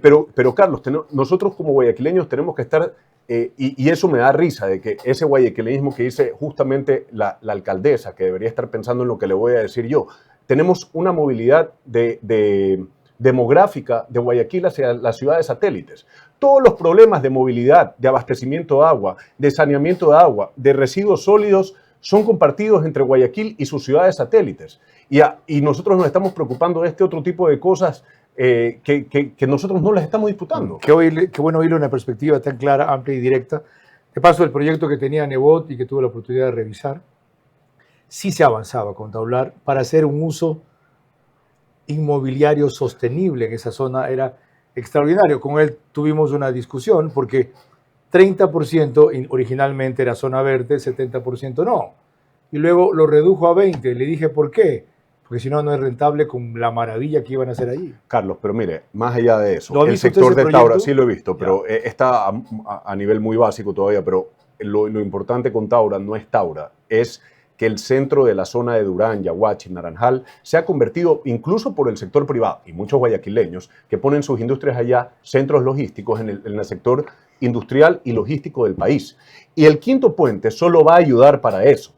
Pero Carlos, nosotros como guayaquileños tenemos que estar, y eso me da risa, de que ese guayaquileñismo que dice justamente la alcaldesa, que debería estar pensando en lo que le voy a decir yo, tenemos una movilidad demográfica de Guayaquil hacia las ciudades satélites. Todos los problemas de movilidad, de abastecimiento de agua, de saneamiento de agua, de residuos sólidos, son compartidos entre Guayaquil y sus ciudades satélites. Y nosotros nos estamos preocupando de este otro tipo de cosas que nosotros no las estamos disputando. Qué bueno oírle una perspectiva tan clara, amplia y directa. De paso, el proyecto que tenía Nebot y que tuve la oportunidad de revisar, sí se avanzaba con Taular para hacer un uso inmobiliario sostenible en esa zona. Era extraordinario. Con él tuvimos una discusión porque 30% originalmente era zona verde, 70% no. Y luego lo redujo a 20%. Le dije, ¿por qué? Porque si no, no es rentable con la maravilla que iban a hacer allí. Carlos, pero mire, más allá de eso, el sector de Taura, sí lo he visto, pero está a nivel muy básico todavía, pero lo importante con Taura no es Taura, es que el centro de la zona de Durán, Yaguachi, Naranjal, se ha convertido, incluso por el sector privado y muchos guayaquileños que ponen sus industrias allá, centros logísticos en el sector industrial y logístico del país. Y el quinto puente solo va a ayudar para eso.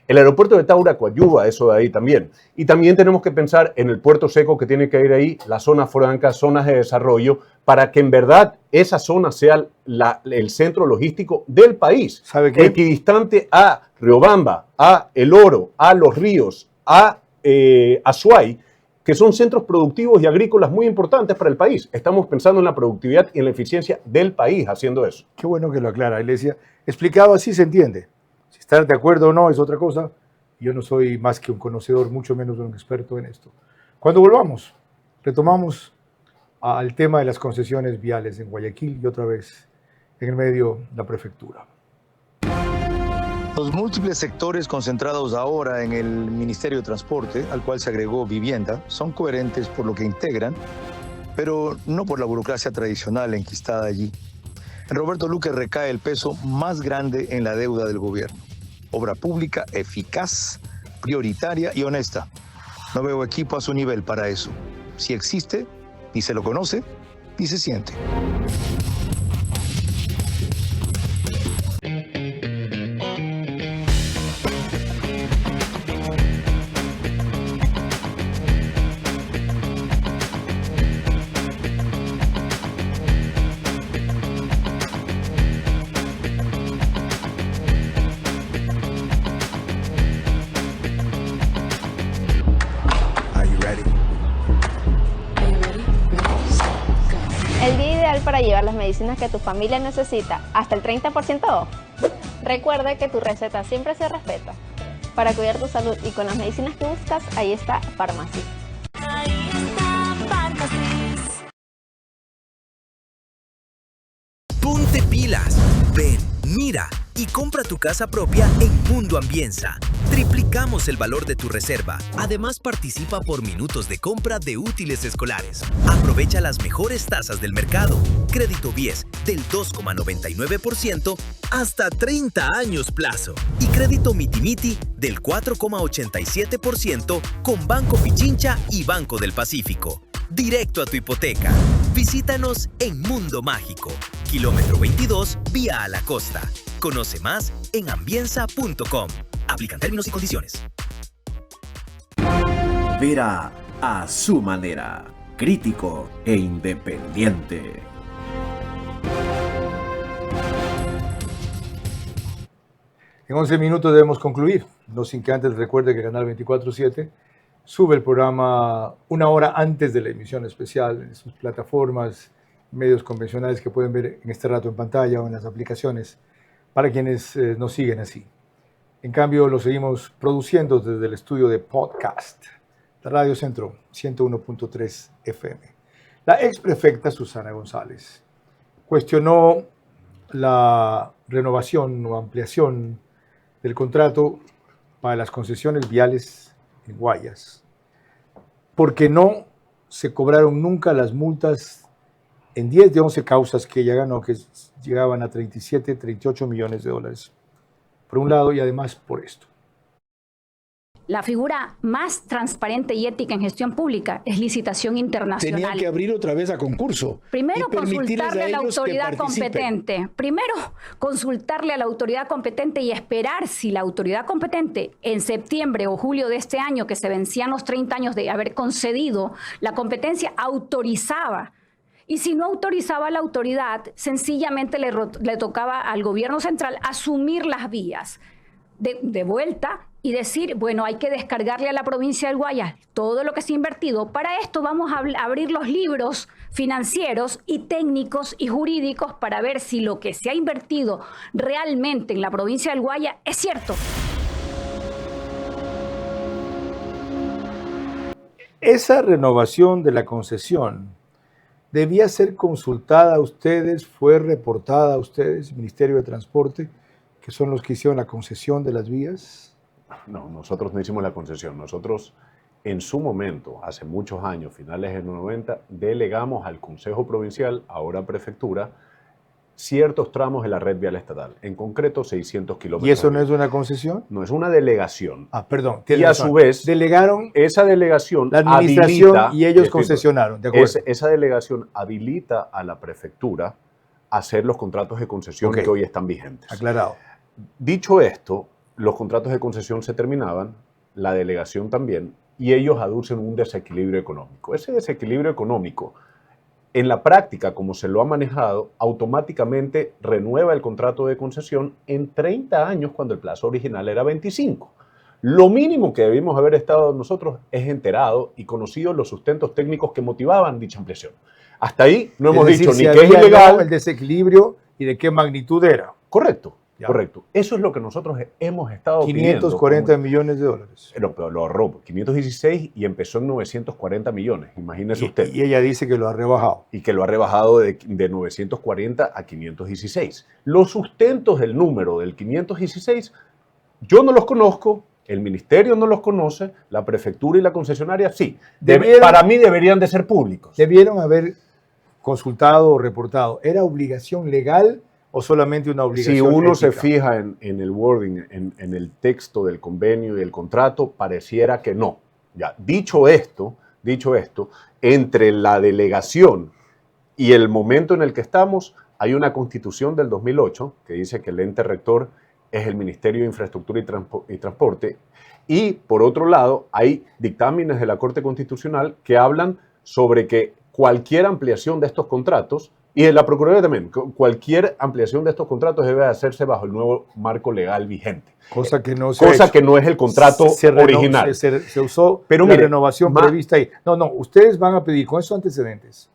El aeropuerto de Taura coadyuva eso de ahí también. Y también tenemos que pensar en el puerto seco que tiene que ir ahí, las zonas francas, zonas de desarrollo, para que en verdad esa zona sea el centro logístico del país. ¿Sabe qué? Equidistante a Riobamba, a El Oro, a Los Ríos, a Azuay, que son centros productivos y agrícolas muy importantes para el país. Estamos pensando en la productividad y en la eficiencia del país haciendo eso. Qué bueno que lo aclara, Iglesia. Explicado así se entiende. Si estar de acuerdo o no es otra cosa. Yo no soy más que un conocedor, mucho menos un experto en esto. Cuando volvamos, retomamos al tema de las concesiones viales en Guayaquil y otra vez en el medio la prefectura. Los múltiples sectores concentrados ahora en el Ministerio de Transporte, al cual se agregó vivienda, son coherentes por lo que integran, pero no por la burocracia tradicional enquistada allí. En Roberto Luque recae el peso más grande en la deuda del gobierno. Obra pública eficaz, prioritaria y honesta. No veo equipo a su nivel para eso. Si existe, ni se lo conoce, ni se siente. El día ideal para llevar las medicinas que tu familia necesita hasta el 30% off. Recuerda que tu receta siempre se respeta. Para cuidar tu salud y con las medicinas que buscas, ahí está Farmacy. Ahí está Farmacy. Ponte pilas. Ven, mira y compra tu casa propia en Mundo Ambienza. Triplicamos el valor de tu reserva. Además, participa por minutos de compra de útiles escolares. Aprovecha las mejores tasas del mercado. Crédito BIES del 2,99% hasta 30 años plazo. Y crédito Mitimiti del 4,87% con Banco Pichincha y Banco del Pacífico. Directo a tu hipoteca. Visítanos en Mundo Mágico, kilómetro 22, vía a la costa. Conoce más en ambienza.com. Aplican términos y condiciones. Vera a su manera, crítico e independiente. En 11 minutos debemos concluir, no sin que antes recuerde que Canal 24/7 sube el programa una hora antes de la emisión especial en sus plataformas, medios convencionales que pueden ver en este rato en pantalla o en las aplicaciones para quienes nos siguen así. En cambio, lo seguimos produciendo desde el estudio de podcast de Radio Centro 101.3 FM. La ex prefecta Susana González cuestionó la renovación o ampliación del contrato para las concesiones viales en Guayas, porque no se cobraron nunca las multas en 10 de 11 causas que ella ganó, que llegaban a 37, 38 millones de dólares. por un lado, y además por esto. La figura más transparente y ética en gestión pública es licitación internacional. Tenían que abrir otra vez a concurso. Primero, y permitirles consultarle a la ellos que autoridad participen. competente. Primero, consultarle a la autoridad competente y esperar si la autoridad competente en septiembre o julio de este año, que se vencían los 30 años de haber concedido la competencia, autorizaba. Y si no autorizaba a la autoridad, sencillamente le tocaba al gobierno central asumir las vías de vuelta y decir, bueno, hay que descargarle a la provincia del Guayas todo lo que se ha invertido. Para esto vamos a abrir los libros financieros y técnicos y jurídicos para ver si lo que se ha invertido realmente en la provincia del Guayas es cierto. Esa renovación de la concesión debía ser consultada a ustedes, fue reportada a ustedes, Ministerio de Transporte, que son los que hicieron la concesión de las vías. No, nosotros no hicimos la concesión. Nosotros, en su momento, hace muchos años, finales de los 90, delegamos al Consejo Provincial, ahora Prefectura, ciertos tramos de la red vial estatal, en concreto 600 kilómetros. ¿Y eso no es una concesión? No, es una delegación. Ah, perdón. Y a su vez, delegaron esa delegación la administración habilita, y ellos concesionaron, ¿de acuerdo? Esa delegación habilita a la Prefectura a hacer los contratos de concesión que hoy están vigentes. Aclarado. Dicho esto, los contratos de concesión se terminaban, la delegación también, y ellos aducen un desequilibrio económico. Ese desequilibrio económico, en la práctica, como se lo ha manejado, automáticamente renueva el contrato de concesión en 30 años cuando el plazo original era 25. Lo mínimo que debimos haber estado nosotros es enterado y conocido los sustentos técnicos que motivaban dicha ampliación. Hasta ahí no hemos dicho ni que es ilegal. El desequilibrio y de qué magnitud era. Correcto. Correcto. Eso es lo que nosotros hemos estado 540 millones de dólares. Pero lo ahorró 516 y empezó en 940 millones. Imagínese usted. Y ella dice que lo ha rebajado. Y que lo ha rebajado de 940 a 516. Los sustentos del número del 516, yo no los conozco, el ministerio no los conoce, la prefectura y la concesionaria sí. Para mí deberían de ser públicos. Debieron haber consultado o reportado. ¿Era obligación legal o solamente una obligación Si uno ética? se fija en el wording, en el texto del convenio y el contrato, pareciera que no. Ya, dicho esto, entre la delegación y el momento en el que estamos, hay una constitución del 2008 que dice que el ente rector es el Ministerio de Infraestructura y Transporte. Y, por otro lado, hay dictámenes de la Corte Constitucional que hablan sobre que cualquier ampliación de estos contratos, y de la Procuraduría también, cualquier ampliación de estos contratos debe hacerse bajo el nuevo marco legal vigente. Cosa que no que no es el contrato original. Se usó Pero la renovación prevista ahí. No, ustedes van a pedir con esos antecedentes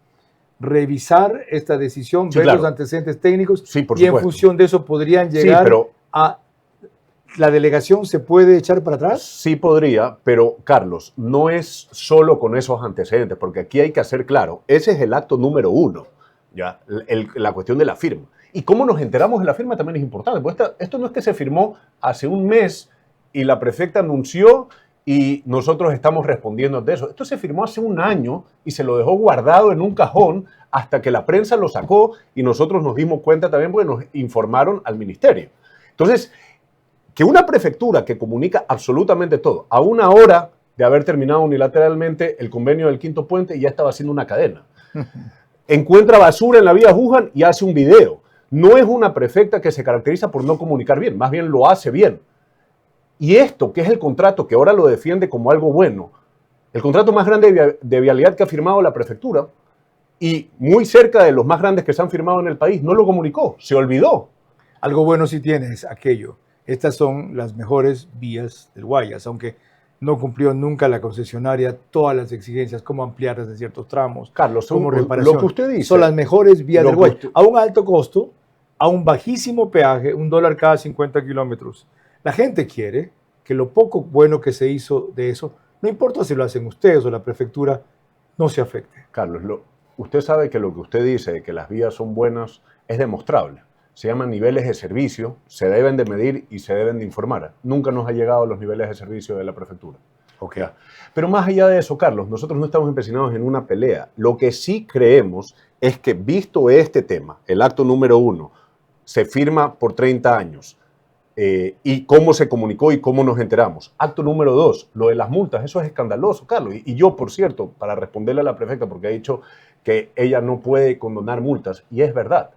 revisar esta decisión, ver los antecedentes técnicos y supuesto. En función de eso podrían llegar a... ¿La delegación se puede echar para atrás? Sí podría, pero Carlos, no es solo con esos antecedentes, porque aquí hay que hacer claro, ese es el acto número 1. Ya, la cuestión de la firma. Y cómo nos enteramos de la firma también es importante. Pues esto no es que se firmó hace un mes y la prefecta anunció y nosotros estamos respondiendo de eso. Esto se firmó hace un año y se lo dejó guardado en un cajón hasta que la prensa lo sacó y nosotros nos dimos cuenta también porque nos informaron al ministerio. Entonces, que una prefectura que comunica absolutamente todo, a una hora de haber terminado unilateralmente el convenio del Quinto Puente, ya estaba haciendo una cadena. Encuentra basura en la vía Juján y hace un video. No es una prefecta que se caracteriza por no comunicar bien, más bien lo hace bien. Y esto, que es el contrato que ahora lo defiende como algo bueno, el contrato más grande de vialidad que ha firmado la prefectura y muy cerca de los más grandes que se han firmado en el país, no lo comunicó, se olvidó. Algo bueno sí tiene es aquello. Estas son las mejores vías del Guayas, aunque no cumplió nunca la concesionaria todas las exigencias, como ampliarlas de ciertos tramos, Carlos, como reparación. Lo que usted dice. Son las mejores vías del Guayas, a un alto costo, a un bajísimo peaje, $1 cada 50 kilómetros. La gente quiere que lo poco bueno que se hizo de eso, no importa si lo hacen ustedes o la prefectura, no se afecte. Carlos, usted sabe que lo que usted dice de que las vías son buenas es demostrable. Se llaman niveles de servicio, se deben de medir y se deben de informar. Nunca nos ha llegado a los niveles de servicio de la prefectura. Okay. Pero más allá de eso, Carlos, nosotros no estamos empecinados en una pelea. Lo que sí creemos es que, visto este tema, el acto número 1, se firma por 30 años, y cómo se comunicó y cómo nos enteramos. Acto número 2, lo de las multas, eso es escandaloso, Carlos. Y yo, por cierto, para responderle a la prefecta, porque ha dicho que ella no puede condonar multas, y es verdad,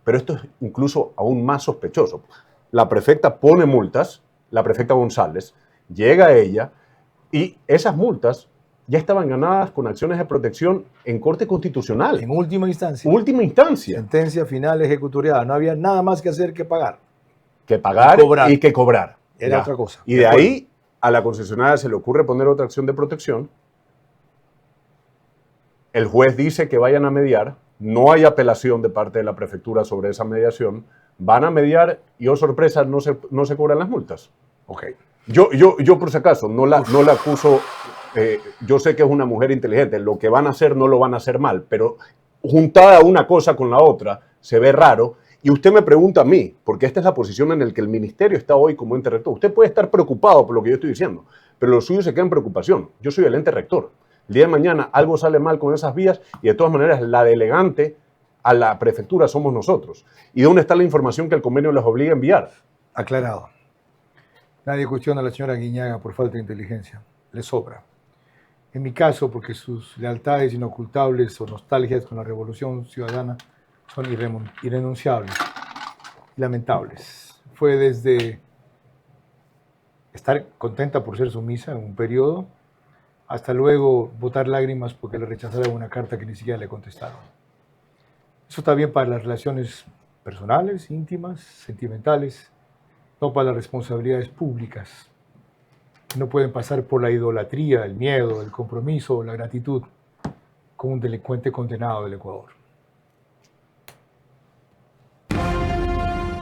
pero esto es incluso aún más sospechoso. La prefecta pone multas, la prefecta González, llega ella, y esas multas ya estaban ganadas con acciones de protección en Corte Constitucional. En última instancia. Última instancia. Sentencia final ejecutoriada. No había nada más que hacer que pagar. Que pagar y que cobrar. Era Ya. otra cosa. Y de ahí a la concesionaria se le ocurre poner otra acción de protección. El juez dice que vayan a mediar. No hay apelación de parte de la prefectura sobre esa mediación. Van a mediar y, oh sorpresa, no se cobran las multas. Ok. Yo por si acaso, no la acuso. Yo sé que es una mujer inteligente. Lo que van a hacer no lo van a hacer mal. Pero juntada una cosa con la otra, se ve raro. Y usted me pregunta a mí, porque esta es la posición en la que el ministerio está hoy como ente rector. Usted puede estar preocupado por lo que yo estoy diciendo, pero lo suyo se queda en preocupación. Yo soy el ente rector. El día de mañana algo sale mal con esas vías y de todas maneras la delegante a la prefectura somos nosotros. ¿Y dónde está la información que el convenio les obliga a enviar? Aclarado. Nadie cuestiona a la señora Guiñaga por falta de inteligencia. Le sobra. En mi caso, porque sus lealtades inocultables o nostalgias con la revolución ciudadana son irrenunciables y lamentables. Fue desde estar contenta por ser sumisa en un periodo, hasta luego botar lágrimas porque le rechazaron una carta que ni siquiera le contestaron. Eso está bien para las relaciones personales, íntimas, sentimentales, no para las responsabilidades públicas. No pueden pasar por la idolatría, el miedo, el compromiso o la gratitud como un delincuente condenado del Ecuador.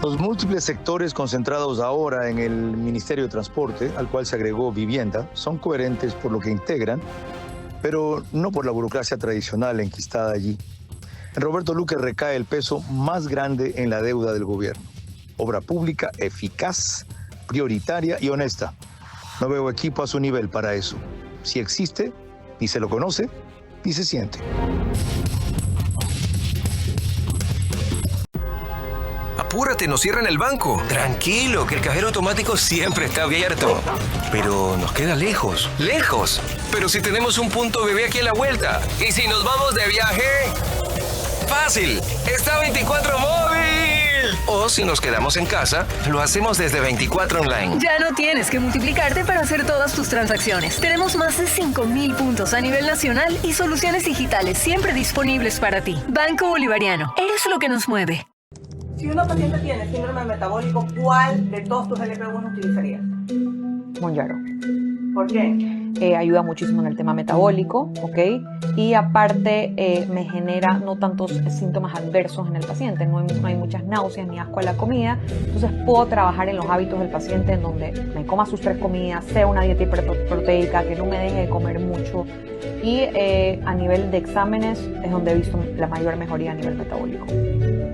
Los múltiples sectores concentrados ahora en el Ministerio de Transporte, al cual se agregó vivienda, son coherentes por lo que integran, pero no por la burocracia tradicional enquistada allí. En Roberto Luque recae el peso más grande en la deuda del gobierno. Obra pública eficaz, prioritaria y honesta. No veo equipo a su nivel para eso. Si existe, ni se lo conoce, ni se siente. Apúrate, nos cierran el banco. Tranquilo, que el cajero automático siempre está abierto. Pero nos queda lejos. ¡Lejos! Pero si tenemos un punto bebé aquí a la vuelta. ¿Y si nos vamos de viaje? ¡Fácil! ¡Está 24 móvil! O si nos quedamos en casa, lo hacemos desde 24 online. Ya no tienes que multiplicarte para hacer todas tus transacciones. Tenemos más de 5.000 puntos a nivel nacional y soluciones digitales siempre disponibles para ti. Banco Bolivariano. Eres lo que nos mueve. Si una paciente tiene síndrome metabólico, ¿cuál de todos tus LP1 utilizarías? Monjaro. ¿Por qué? Ayuda muchísimo en el tema metabólico, ¿ok? Y aparte me genera no tantos síntomas adversos en el paciente, no hay muchas náuseas ni asco a la comida, entonces puedo trabajar en los hábitos del paciente en donde me coma sus 3 comidas, sea una dieta hiperproteica, que no me deje de comer mucho, y a nivel de exámenes es donde he visto la mayor mejoría a nivel metabólico.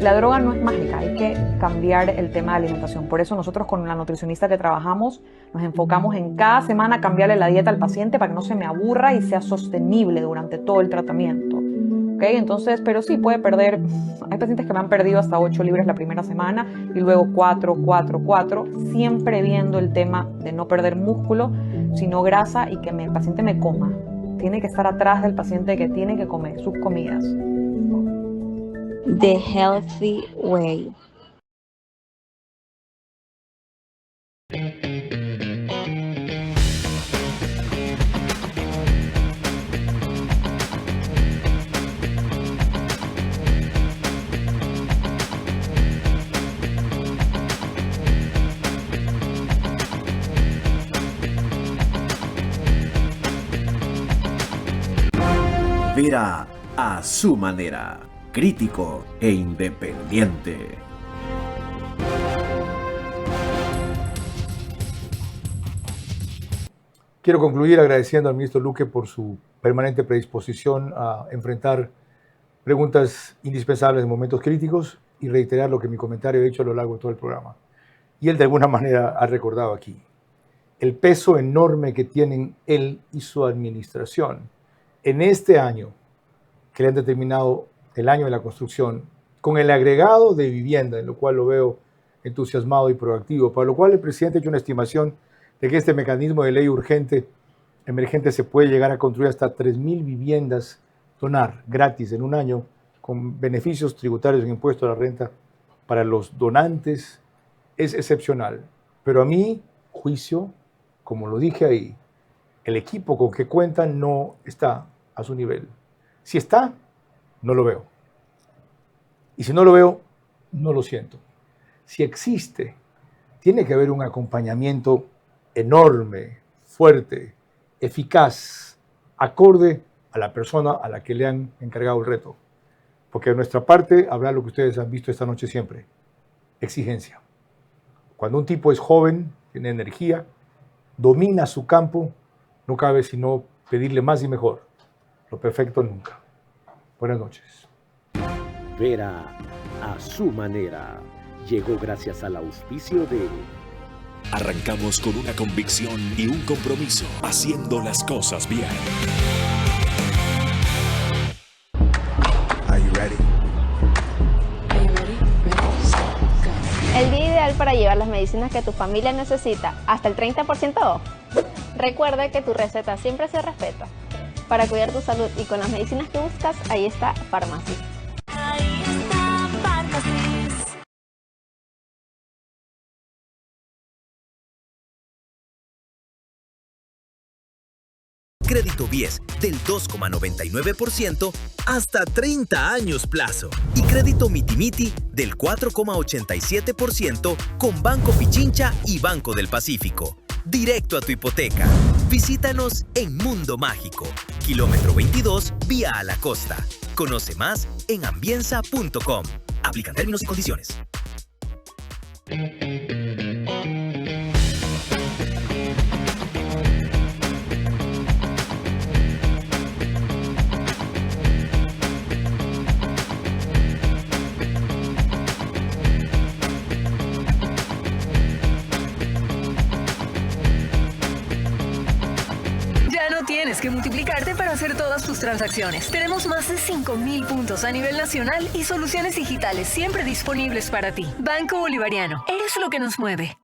La droga no es mágica, hay que cambiar el tema de alimentación. Por eso nosotros con la nutricionista que trabajamos nos enfocamos en cada semana cambiarle la dieta al paciente para que no se me aburra y sea sostenible durante todo el tratamiento. ¿Okay? Entonces, pero sí puede perder, hay pacientes que me han perdido hasta 8 libras la primera semana y luego 4, siempre viendo el tema de no perder músculo, sino grasa y que el paciente me coma. Tiene que estar atrás del paciente que tiene que comer sus comidas. The Healthy Way. Vera a su manera, crítico e independiente. Quiero concluir agradeciendo al ministro Luque por su permanente predisposición a enfrentar preguntas indispensables en momentos críticos y reiterar lo que mi comentario he dicho a lo largo de todo el programa. Y él de alguna manera ha recordado aquí el peso enorme que tienen él y su administración en este año que le han determinado el año de la construcción, con el agregado de vivienda, en lo cual lo veo entusiasmado y proactivo, para lo cual el presidente ha hecho una estimación de que este mecanismo de ley emergente se puede llegar a construir hasta 3.000 viviendas, donar gratis en un año, con beneficios tributarios en impuesto a la renta para los donantes. Es excepcional. Pero a mi juicio, como lo dije ahí, el equipo con que cuentan no está a su nivel. Si está, no lo veo. Y si no lo veo, no lo siento. Si existe, tiene que haber un acompañamiento enorme, fuerte, eficaz, acorde a la persona a la que le han encargado el reto. Porque de nuestra parte habrá lo que ustedes han visto esta noche siempre, exigencia. Cuando un tipo es joven, tiene energía, domina su campo, no cabe sino pedirle más y mejor. Lo perfecto nunca. Buenas noches. Vera a su manera. Llegó gracias al auspicio de... Arrancamos con una convicción y un compromiso, haciendo las cosas bien. El día ideal para llevar las medicinas que tu familia necesita hasta el 30% off. Recuerda que tu receta siempre se respeta. Para cuidar tu salud y con las medicinas que buscas, ahí está Farmacy. Ahí está Farmacy. Crédito Bies del 2,99% hasta 30 años plazo. Y crédito Mitimiti del 4,87% con Banco Pichincha y Banco del Pacífico. Directo a tu hipoteca. Visítanos en Mundo Mágico, kilómetro 22, vía a la costa. Conoce más en ambienza.com. Aplican términos y condiciones. Tienes que multiplicarte para hacer todas tus transacciones. Tenemos más de 5.000 puntos a nivel nacional y soluciones digitales siempre disponibles para ti. Banco Bolivariano, eres lo que nos mueve.